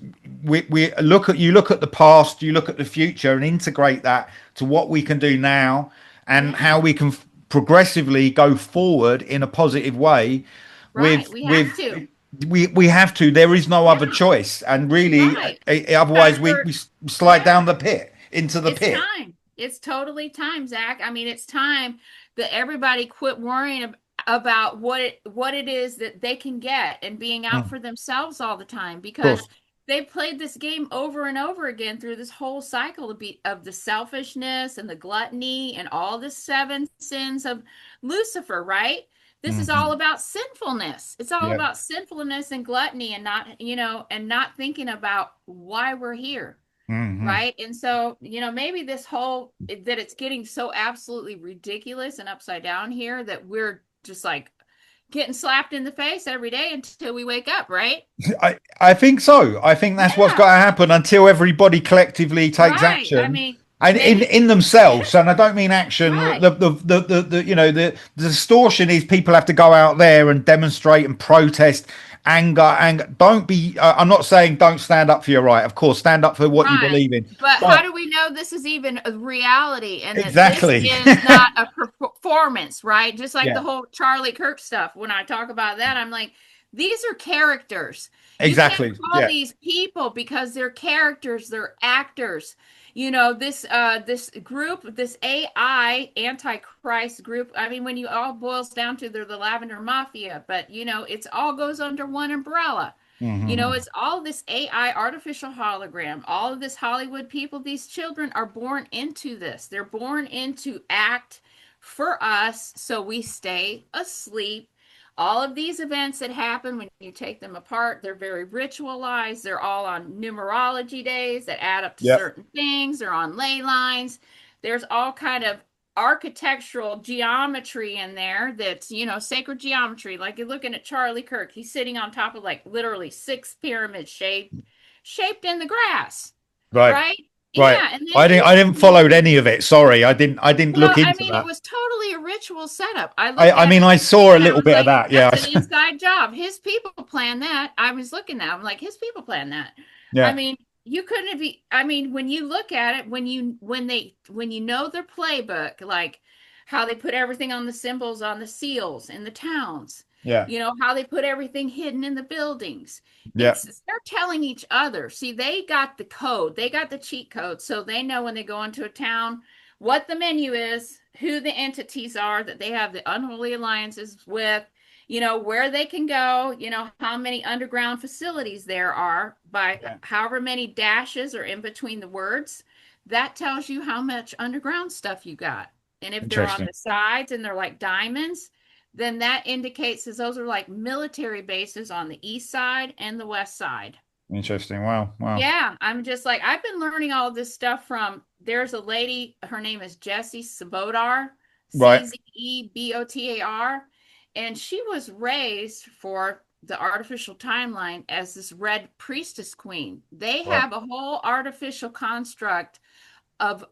we look at the past, you look at the future, and integrate that to what we can do now and yeah, how we can progressively go forward in a positive way right. We have with to. we have to. There is no other Yeah, choice, and really right. otherwise Time we for, slide yeah. down the pit into the It's pit. time. It's totally time, Zach. I mean, it's time that everybody quit worrying about what it is that they can get, and being Mm, out of for themselves all the time, course. because they played this game over and over again through this whole cycle of the selfishness and the gluttony and all the seven sins of Lucifer, right? This is all Hmm. about sinfulness. It's all Yeah. about sinfulness and gluttony, and not thinking about why we're here, Hmm. right? And so, maybe this whole that it's getting so absolutely ridiculous and upside down here that we're just like getting slapped in the face every day until we wake up, right? I think so. I think that's what's Yeah, got to happen until everybody collectively takes right. I action. mean, And maybe, in themselves, and I don't mean action. right, The you know the distortion is people have to go out there and demonstrate and protest anger. Don't be. I'm not saying don't stand up for your right. Of course, stand up for what you right. believe in. But how But do we know this is even a reality, and that this exactly, is not a performance, right? Just like the yeah, whole Charlie Kirk stuff. When I talk about that, I'm like, these are characters. You can't exactly, call yeah, these people, because they're characters, they're actors. This group, this AI antichrist group, I mean, when you all boils down to, they're the Lavender Mafia, but it's all goes under one umbrella. hmm, It's all this AI, artificial hologram, all of this Hollywood people. These children are born into this. They're born into act for us, so we stay asleep. All of these events that happen, when you take them apart, they're very ritualized. They're all on numerology days that add up to yeah, certain things. They're on ley lines. There's all kind of architectural geometry in there that's, sacred geometry. Like, you're looking at Charlie Kirk, he's sitting on top of like literally six pyramids shaped in the grass, right, right? Right. Yeah, and then I didn't you followed any of it. Sorry. I didn't look well, I into mean, it that. was totally a ritual setup. I looked I at mean, it I saw a and I little was bit of like, that. Yeah. that's an inside job. His people planned that. I was looking at it, I'm like, his people planned that. I Yeah. mean, you couldn't have I mean, when you look at it, when you know their playbook, like how they put everything on the symbols on the seals in the towns, Yeah. you know, how they put everything hidden in the buildings. Yeah. It's they're telling each other. See, they got the code, they got the cheat code, so they know when they go into a town what the menu is, who the entities are that they have the unholy alliances with, you know, where they can go, you know, how many underground facilities there are by Yeah. however many dashes are in between the words. That tells you how much underground stuff you got. And if they're on Interesting. the sides and they're like diamonds, then that indicates that those are like military bases on the east side and the west side. Interesting. Wow. Wow. Yeah, I'm just like, I've been learning all this stuff from, there's a lady, her name is Jessie Sabotar, Right. Czebotar, and she was raised for the artificial timeline as this red priestess queen. They Right. have a whole artificial construct of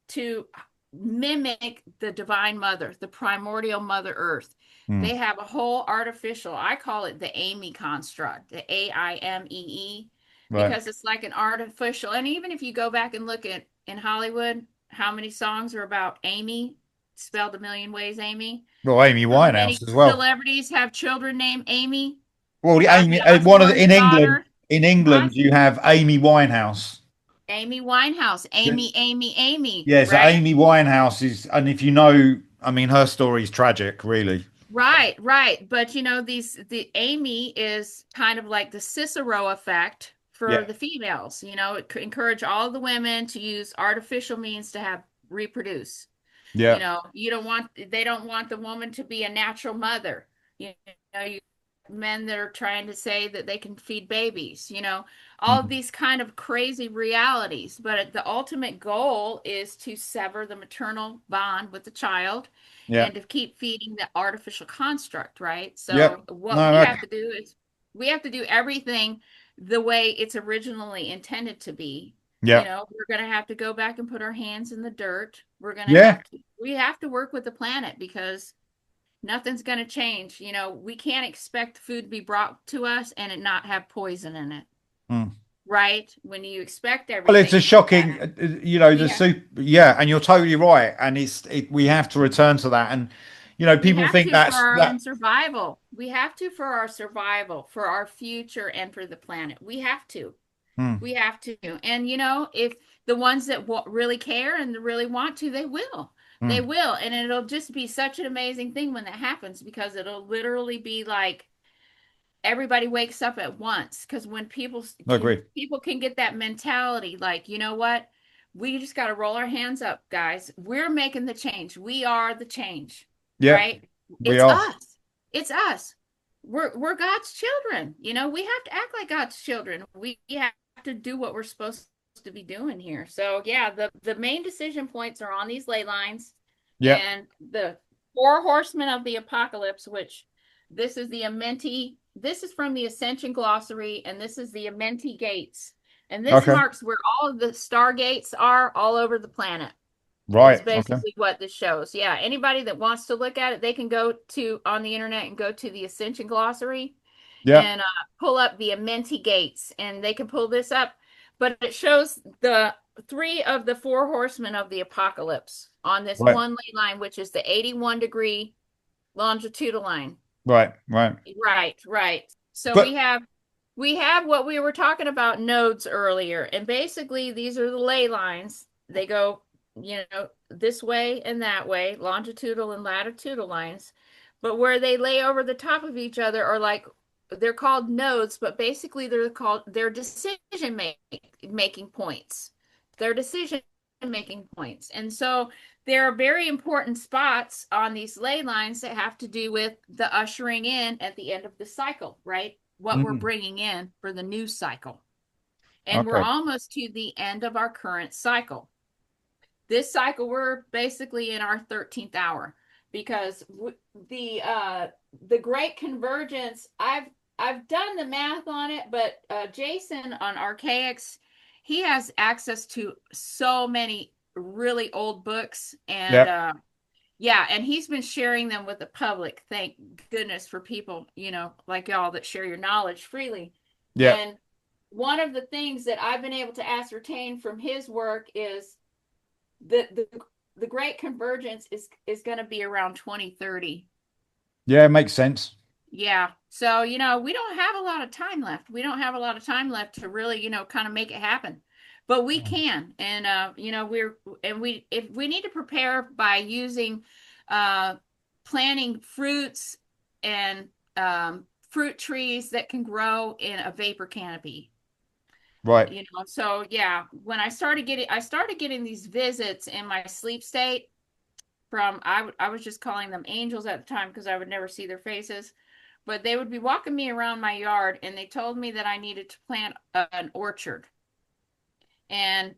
to mimic the divine mother, the primordial mother earth. Hmm. They have a whole artificial, I call it the Amy construct, the AIMEE, Right. because it's like an artificial. And even if you go back and look at in Hollywood, how many songs are about Amy, spelled a million ways, Amy? Well, Amy How many Winehouse as well. celebrities have children named Amy? Well, the Ozzy Amy, one of Osbourne's daughter, In huh? England, you have Amy Winehouse. Amy Winehouse, Amy, Amy, Amy, Yeah, so right? Amy Winehouse is, and if you know, I mean, her story is tragic, really. Right, right. But you know, the Amy is kind of like the Cicero effect for Yeah, the females. You know, it encourage all the women to use artificial means to have reproduce. You yeah, know, they don't want the woman to be a natural mother. You know, men that are trying to say that they can feed babies, you know, all of mm, these kind of crazy realities. But the ultimate goal is to sever the maternal bond with the child yeah, and to keep feeding the artificial construct, right? yeah. So what No, we okay. have to do is we have to do everything the way it's originally intended to be. You Yeah, know, we're going to have to go back and put our hands in the dirt. yeah, We have to work with the planet because nothing's going to change. You know, we can't expect food to be brought to us and it not have poison in it, mm. right? When you expect Well, it's everything a to be shocking, better, the we have soup. Yeah, and you're totally right, and we have to return to that, and we people have think to for that's our own that. survival. We have to for our survival, for our future and for the planet. We have to. Mm, We have to. And you know, if the ones that really care and really want to, they will. They mm. will. And it'll just be such an amazing thing when that happens because it'll literally be like everybody wakes up at once because when I agree. people can get that mentality like, you know what? We just got to roll our hands up, guys. We're making the change. We are the change, Yeah, right? we It's are. us. It's us. We're God's children. You know, we have to act like God's children. We have to do what we're supposed to be doing here. So yeah, the main decision points are on these ley lines Yeah. and the four horsemen of the apocalypse, which this is the Amenti. This is from the Ascension Glossary, and this is the Amenti Gates. And this Okay. marks where all of the stargates are all over the planet is Right. Okay. basically what this shows. Yeah, anybody that wants to look at it, they can go to on the internet and go to the Ascension Glossary Yeah. and pull up the Amenti Gates, and they can pull this up. But it shows the three of the four horsemen of the apocalypse on this Right. one ley line, which is the 81-degree longitudinal line. Right. Right. Right, right. So But we have what we were talking about nodes earlier, and basically these are the ley lines. They go, you know, this way and that way, longitudinal and latitudinal lines. But where they lay over the top of each other are like they're called nodes, but basically they're decision making points. They're decision making points. And so there are very important spots on these ley lines that have to do with the ushering in at the end of the cycle, right? What we're mm, bringing in for the new cycle. And we're okay. almost to the end of our current cycle. This cycle, we're basically in our 13th hour because the great convergence, I've done the math on it, but Jason on Archaics, he has access to so many really old books, and Yeah. yeah, and he's been sharing them with the public. Thank goodness for people, like y'all that share your knowledge freely. Yeah. And one of the things that I've been able to ascertain from his work is that the great convergence is going to be around 2030. Yeah. It makes sense. Yeah. So, we don't have a lot of time left. We don't have a lot of time left to really, kind of make it happen. But we can. And if we need to prepare by using planting fruits and fruit trees that can grow in a vapor canopy. Right. So yeah, when I started getting these visits in my sleep state from I was just calling them angels at the time because I would never see their faces, but they would be walking me around my yard and they told me that I needed to plant an orchard. And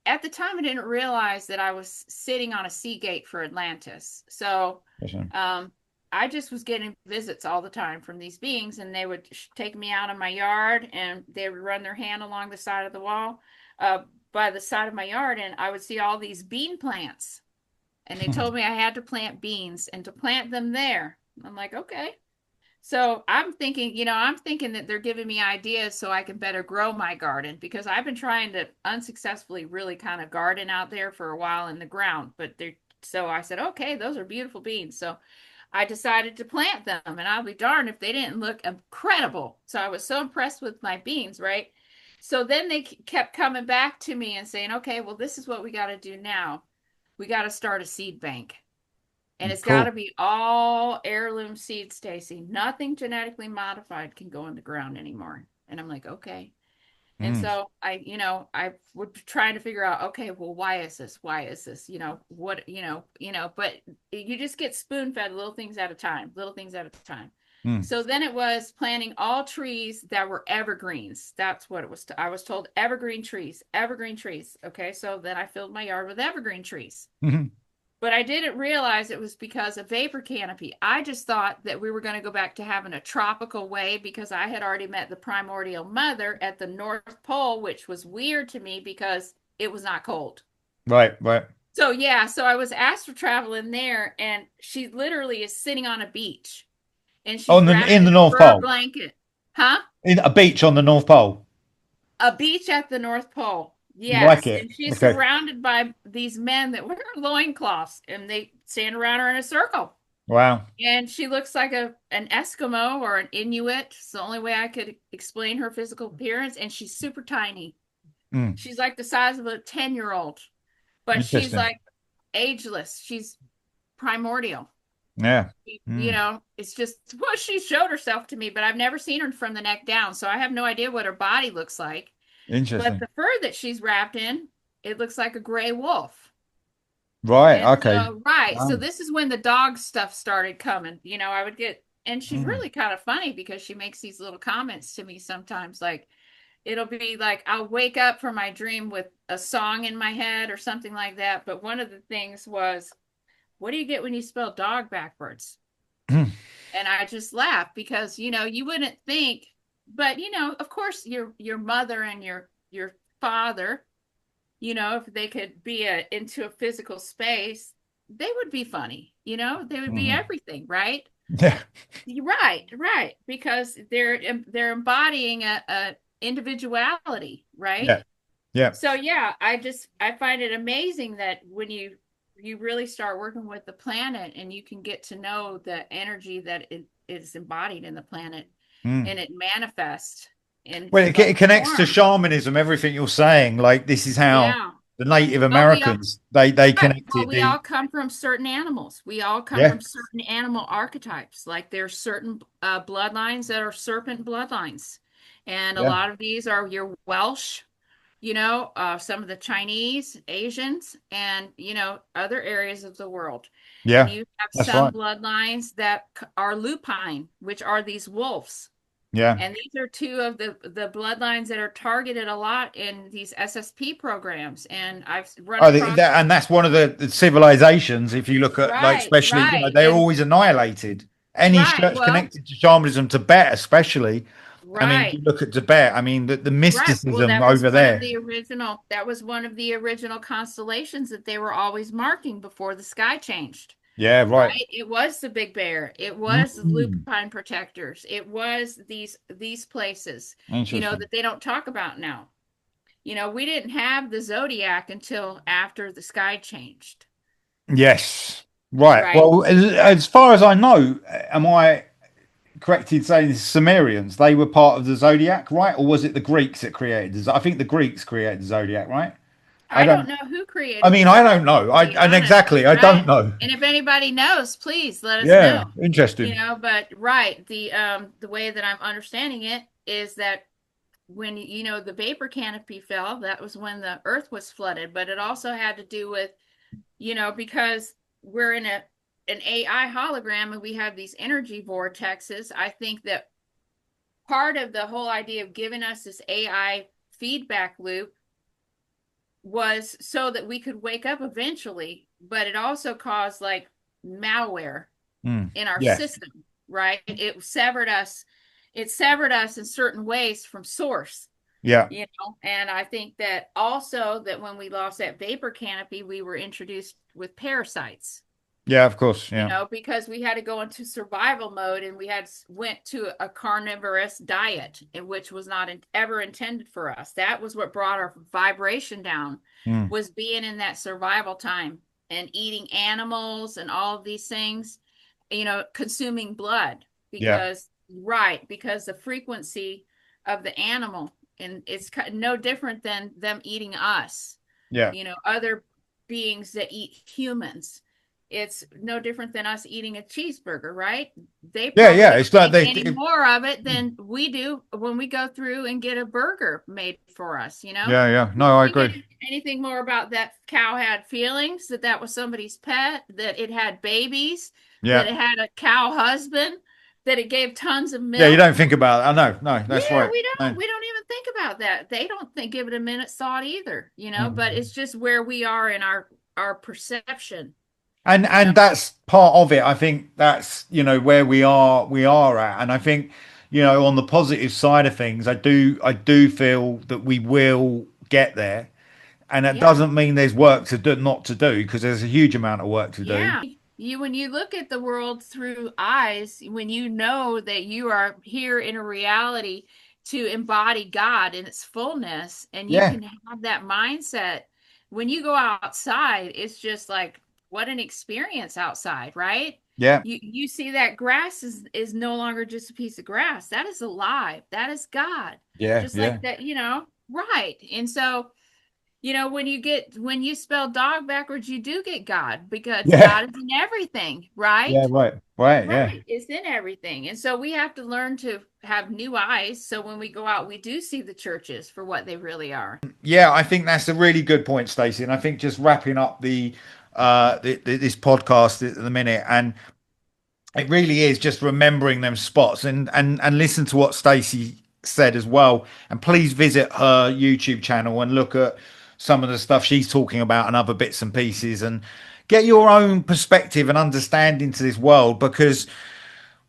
at the time I didn't realize that I was sitting on a sea gate for Atlantis. So I just was getting visits all the time from these beings, and they would take me out of my yard and they would run their hand along the side of the wall by the side of my yard, and I would see all these bean plants. And they told me I had to plant beans and to plant them there. I'm like, okay. So I'm thinking that they're giving me ideas so I can better grow my garden, because I've been trying to unsuccessfully really kind of garden out there for a while in the ground. So I said, okay, those are beautiful beans. So I decided to plant them, and I'll be darned if they didn't look incredible. So I was so impressed with my beans, right? So then they kept coming back to me and saying, okay, well, this is what we got to do now. We got to start a seed bank. And it's got to Cool. be all heirloom seeds, Stacy. Nothing genetically modified can go in the ground anymore. And I'm like, okay. And Mm. so I would try to figure out, okay, well, why is this? Why is this? But you just get spoon fed little things at a time, little things at a time. Mm. So then it was planting all trees that were evergreens. That's what it was. I was told evergreen trees, evergreen trees. Okay. So then I filled my yard with evergreen trees. Mhm. But I didn't realize it was because of vapor canopy. I just thought that we were going to go back to having a tropical way because I had already met the primordial mother at the North Pole, which was weird to me because it was not cold. Right. Right. So yeah, so I was asked to travel in there, and she literally is sitting on a beach and she's On the wrapped in in the a North fur Pole. blanket. Huh? In a beach on the North Pole. A beach at the North Pole. Like Yes. it. And she's Okay. surrounded by these men that wear loincloths, and they stand around her in a circle. Wow. And she looks like an Eskimo or an Inuit. It's the only way I could explain her physical appearance. And she's super tiny. Mm. She's like the size of a 10-year-old, but she's Interesting. like ageless. She's primordial. Yeah. Mm. It's just, well, she showed herself to me, but I've never seen her from the neck down. So I have no idea what her body looks like. But Interesting. the fur that she's wrapped in, it looks like a gray wolf. Right. And Okay. so, right. So Wow. this is when the dog stuff started coming. I would get, and she's Mm. really kind of funny because she makes these little comments to me sometimes. Like, it'll be like, I'll wake up from my dream with a song in my head or something like that. But one of the things was, what do you get when you spell dog backwards? Mm. And I just laughed because, you wouldn't think, but, of course, your mother and your father, if they could be into a physical space, they would be funny, they would be Mhm. everything, right? Yeah. Right, right, because they're embodying a individuality, right? Yeah. Yeah. So yeah, I find it amazing that when you really start working with the planet and you can get to know the energy that it is embodied in the planet, Mm. and it manifests in Well, its it own connects to form. shamanism. Everything you're saying, like this is how Yeah. the Native Well, we all Americans they right. Well, connected we the all come from certain animals. We all come yeah from certain animal archetypes. Like there's certain bloodlines that are serpent bloodlines, and a yeah lot of these are your Welsh, some of the Chinese, Asians, and other areas of the world. And yeah you have that's some right bloodlines that are lupine, which are these wolves. yeah. And these are two of the bloodlines that are targeted a lot in these SSP programs. And I've run Oh, across and that's one of the civilizations. If you look at like, right, especially, right, they're and always annihilated. Any right. church Well, connected to shamanism, Tibet especially, I mean, Right. you look at Tibet. I mean, the Right. Well, mysticism over there. that was one of the original constellations that they were always marking before the sky changed. Yeah, right. Right? It was the Big Bear. It was the Mm, lupine protectors. It was these places, interesting. that they don't talk about now. We didn't have the zodiac until after the sky changed. Yes. Right. Right. Well, as far as I know, am I correct in saying the Sumerians, they were part of the zodiac, right? Or was it the Greeks that created I think the Greeks created the zodiac, right? I I don't don't. know who I created the mean, I zodiac, don't know. to be And honest. exactly, I don't Right. know. And if anybody knows, please let us Yeah, know. interesting. But right, the way that I'm understanding it is that when the vapor canopy fell, that was when the earth was flooded, but it also had to do with, because we're in an AI hologram and we have these energy vortexes. I think that part of the whole idea of giving us this AI feedback loop was so that we could wake up eventually, but it also caused like malware Mm. in our Yeah, system, right? It severed us in certain ways from source, yeah, and I think that also that when we lost that vapor canopy, we were introduced with parasites, yeah. Of course, yeah, because we had to go into survival mode and we went to a carnivorous diet, which was not ever intended for us. That was what brought our vibration down, mm. was being in that survival time and eating animals and all of these things, consuming blood, Yeah, because the frequency of the animal, and it's no different than them eating us, yeah, other beings that eat humans. It's no different than us eating a cheeseburger, right? They yeah, yeah. probably It's don't like think any more of it than we do when we go through and get a burger made for us. yeah, yeah. We No, don't I think agree. anything more about that cow had feelings, that was somebody's pet, that it had babies, that Yeah, it had a cow husband, that it gave tons of yeah. You milk. don't think about it. I know. No, Yeah, that's right. we No. don't. We don't even think about that. They don't think give it a minute's thought either. But Mm. it's just where we are in our perception. You know. And that's part of it. I think that's where we are at, and I think on the positive side of things, I do feel that we will get there, and that Yeah. doesn't mean there's work to do, not to do, because there's a huge amount of work to do. Yeah. When you look at the world through eyes, when you know that you are here in a reality to embody God in its fullness, and you Yeah, can have that mindset, when you go outside, it's just like what an experience outside, right? yeah, You see that grass is no longer just a piece of grass. That is alive. That is God. yeah, Just yeah, like that, right. And so when you spell dog backwards, you do get God, because yeah, God is in everything, yeah. right? Right, right. Yeah, Right. It's in everything. And so we have to learn to have new eyes. So when we go out, we do see the churches for what they really are. yeah. I think that's a really good point, Stacey. And I think just wrapping up this podcast at the minute, and it really is just remembering them spots, and listen to what Stacey said as well, and please visit her YouTube channel and look at some of the stuff she's talking about and other bits and pieces, and get your own perspective and understanding to this world, because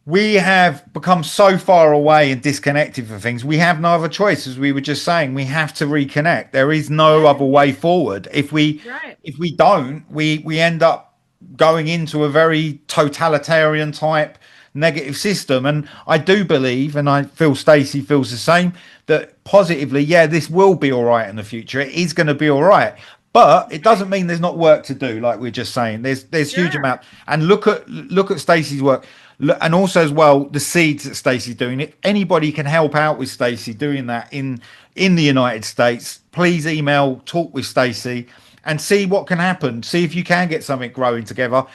we have become so far away and disconnected from things. We have no other choice, as we were just saying. We have to reconnect. There is no Yeah. other way forward. If we Right. if we don't, we end up going into a very totalitarian type negative system. And I do believe, and I feel Stacey feels the same, that positively, yeah, this will be all right in the future. It is going to be all right. But it Right. doesn't mean there's not work to do, like we're just saying. There's huge Sure. amount. And look at Stacey's work. And also as well, the seeds that Stacey's doing. If anybody can help out with Stacey doing that in the United States, please email talk with Stacey and see what can happen. See if you can get something growing together,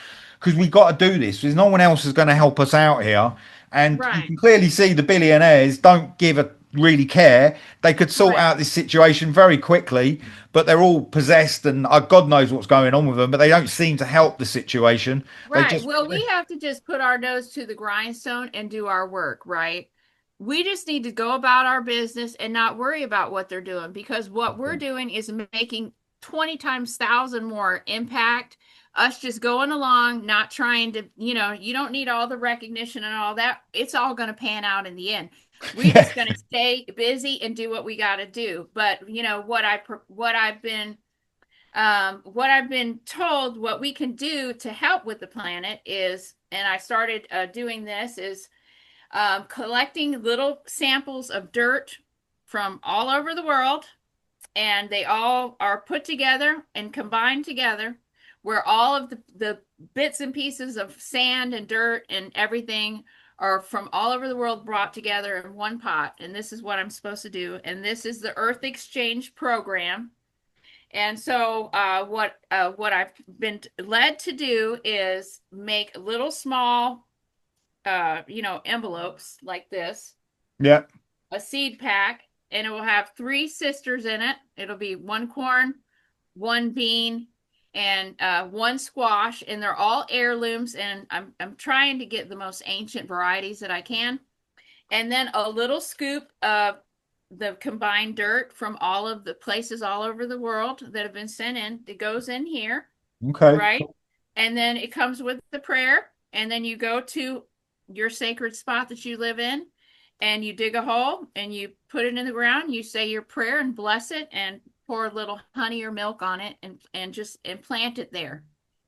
because we've got to do this. There's no one else is going to help us out here. And you Right. can clearly see the billionaires don't give a really care. They could sort Right. out this situation very quickly, but they're all possessed, and God knows what's going on with them. But they don't seem to help the situation. They Right. just Well, we have to just put our nose to the grindstone and do our work, right? We just need to go about our business and not worry about what they're doing, because what we're doing is making 20 times thousand more impact. Us just going along, not trying to, you don't need all the recognition and all that. It's all going to pan out in the end. We just going to stay busy and do what we got to do. But you know what I've been told what we can do to help with the planet is, and I started doing this, is collecting little samples of dirt from all over the world, and they all are put together and combined together, where all of the bits and pieces of sand and dirt and everything are from all over the world brought together in one pot. And this is what I'm supposed to do. And this is the Earth Exchange Program. And so what I've been led to do is make little small envelopes like this. Yeah. A seed pack, and it will have 3 sisters in it. It'll be 1 corn, 1 bean, and 1 squash, and they're all heirlooms. And I'm trying to get the most ancient varieties that I can. And then a little scoop of the combined dirt from all of the places all over the world that have been sent in. It goes in here, Okay. right? And then it comes with the prayer, and then you go to your sacred spot that you live in, and you dig a hole and you put it in the ground. You say your prayer and bless it, and pour a little honey or milk on it, and plant it there.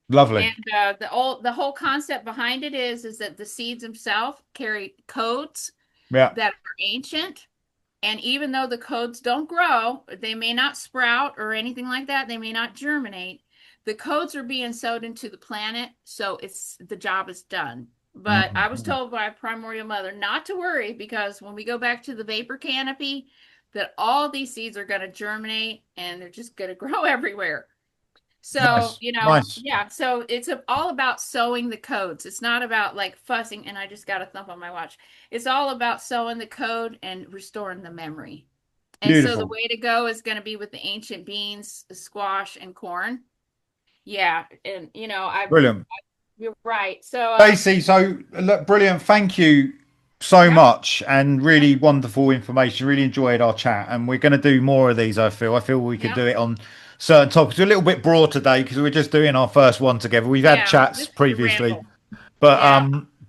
Lovely. And the whole concept behind it is that the seeds themselves carry codes Yeah. that are ancient. And even though the codes don't grow, they may not sprout or anything like that, they may not germinate, the codes are being sowed into the planet, so the job is done. But I was told by a primordial mother not to worry, because when we go back to the vapor canopy, that all these seeds are going to germinate and they're just going to grow everywhere. So, Nice. Nice. yeah, so it's all about sowing the codes. It's not about like fussing, and I just got a thump on my watch. It's all about sowing the code and restoring the memory. And so the Beautiful. way to go is going to be with the ancient beans, squash, and corn. Yeah, and Brilliant. you're right. So, Stacey, so look, brilliant. Thank you so much, and really wonderful information. Really enjoyed our chat, and we're going to do more of these. I feel we could do it on certain topics. We're a little bit broad today because we're just doing our first one together. We've had chats previously, but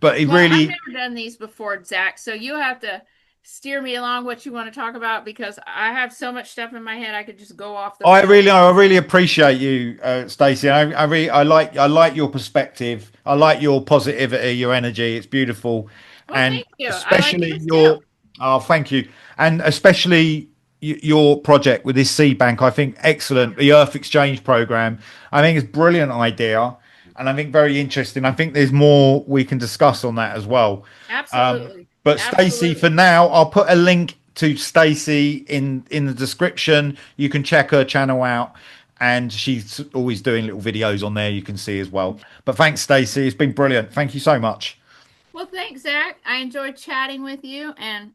it really. I've never done these before, Zach. So you have to steer me along what you want to talk about, because I have so much stuff in my head I could just go off the. I really appreciate you, Stacey. I like your perspective. I like your positivity, your energy. It's beautiful. Well, And thank you. especially thank you. And especially your project with this seed bank, I think excellent. The Earth Exchange program, I think it's a brilliant idea, and I think very interesting. I think there's more we can discuss on that as well. Absolutely. But Stacey, for now, I'll put a link to Stacey in the description. You can check her channel out, and she's always doing little videos on there you can see as well. But thanks, Stacey. It's been brilliant. Thank you so much. Well, thanks, Zach. I enjoyed chatting with you, and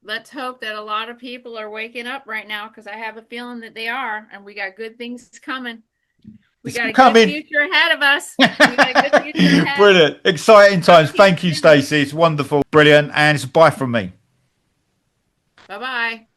let's hope that a lot of people are waking up right now, because I have a feeling that they are, and we got good things coming. We got a good future ahead of us. We got a good future ahead. Brilliant. Exciting times. Thank you, Stacey. It's wonderful. Brilliant. And it's a bye from me. Bye-bye.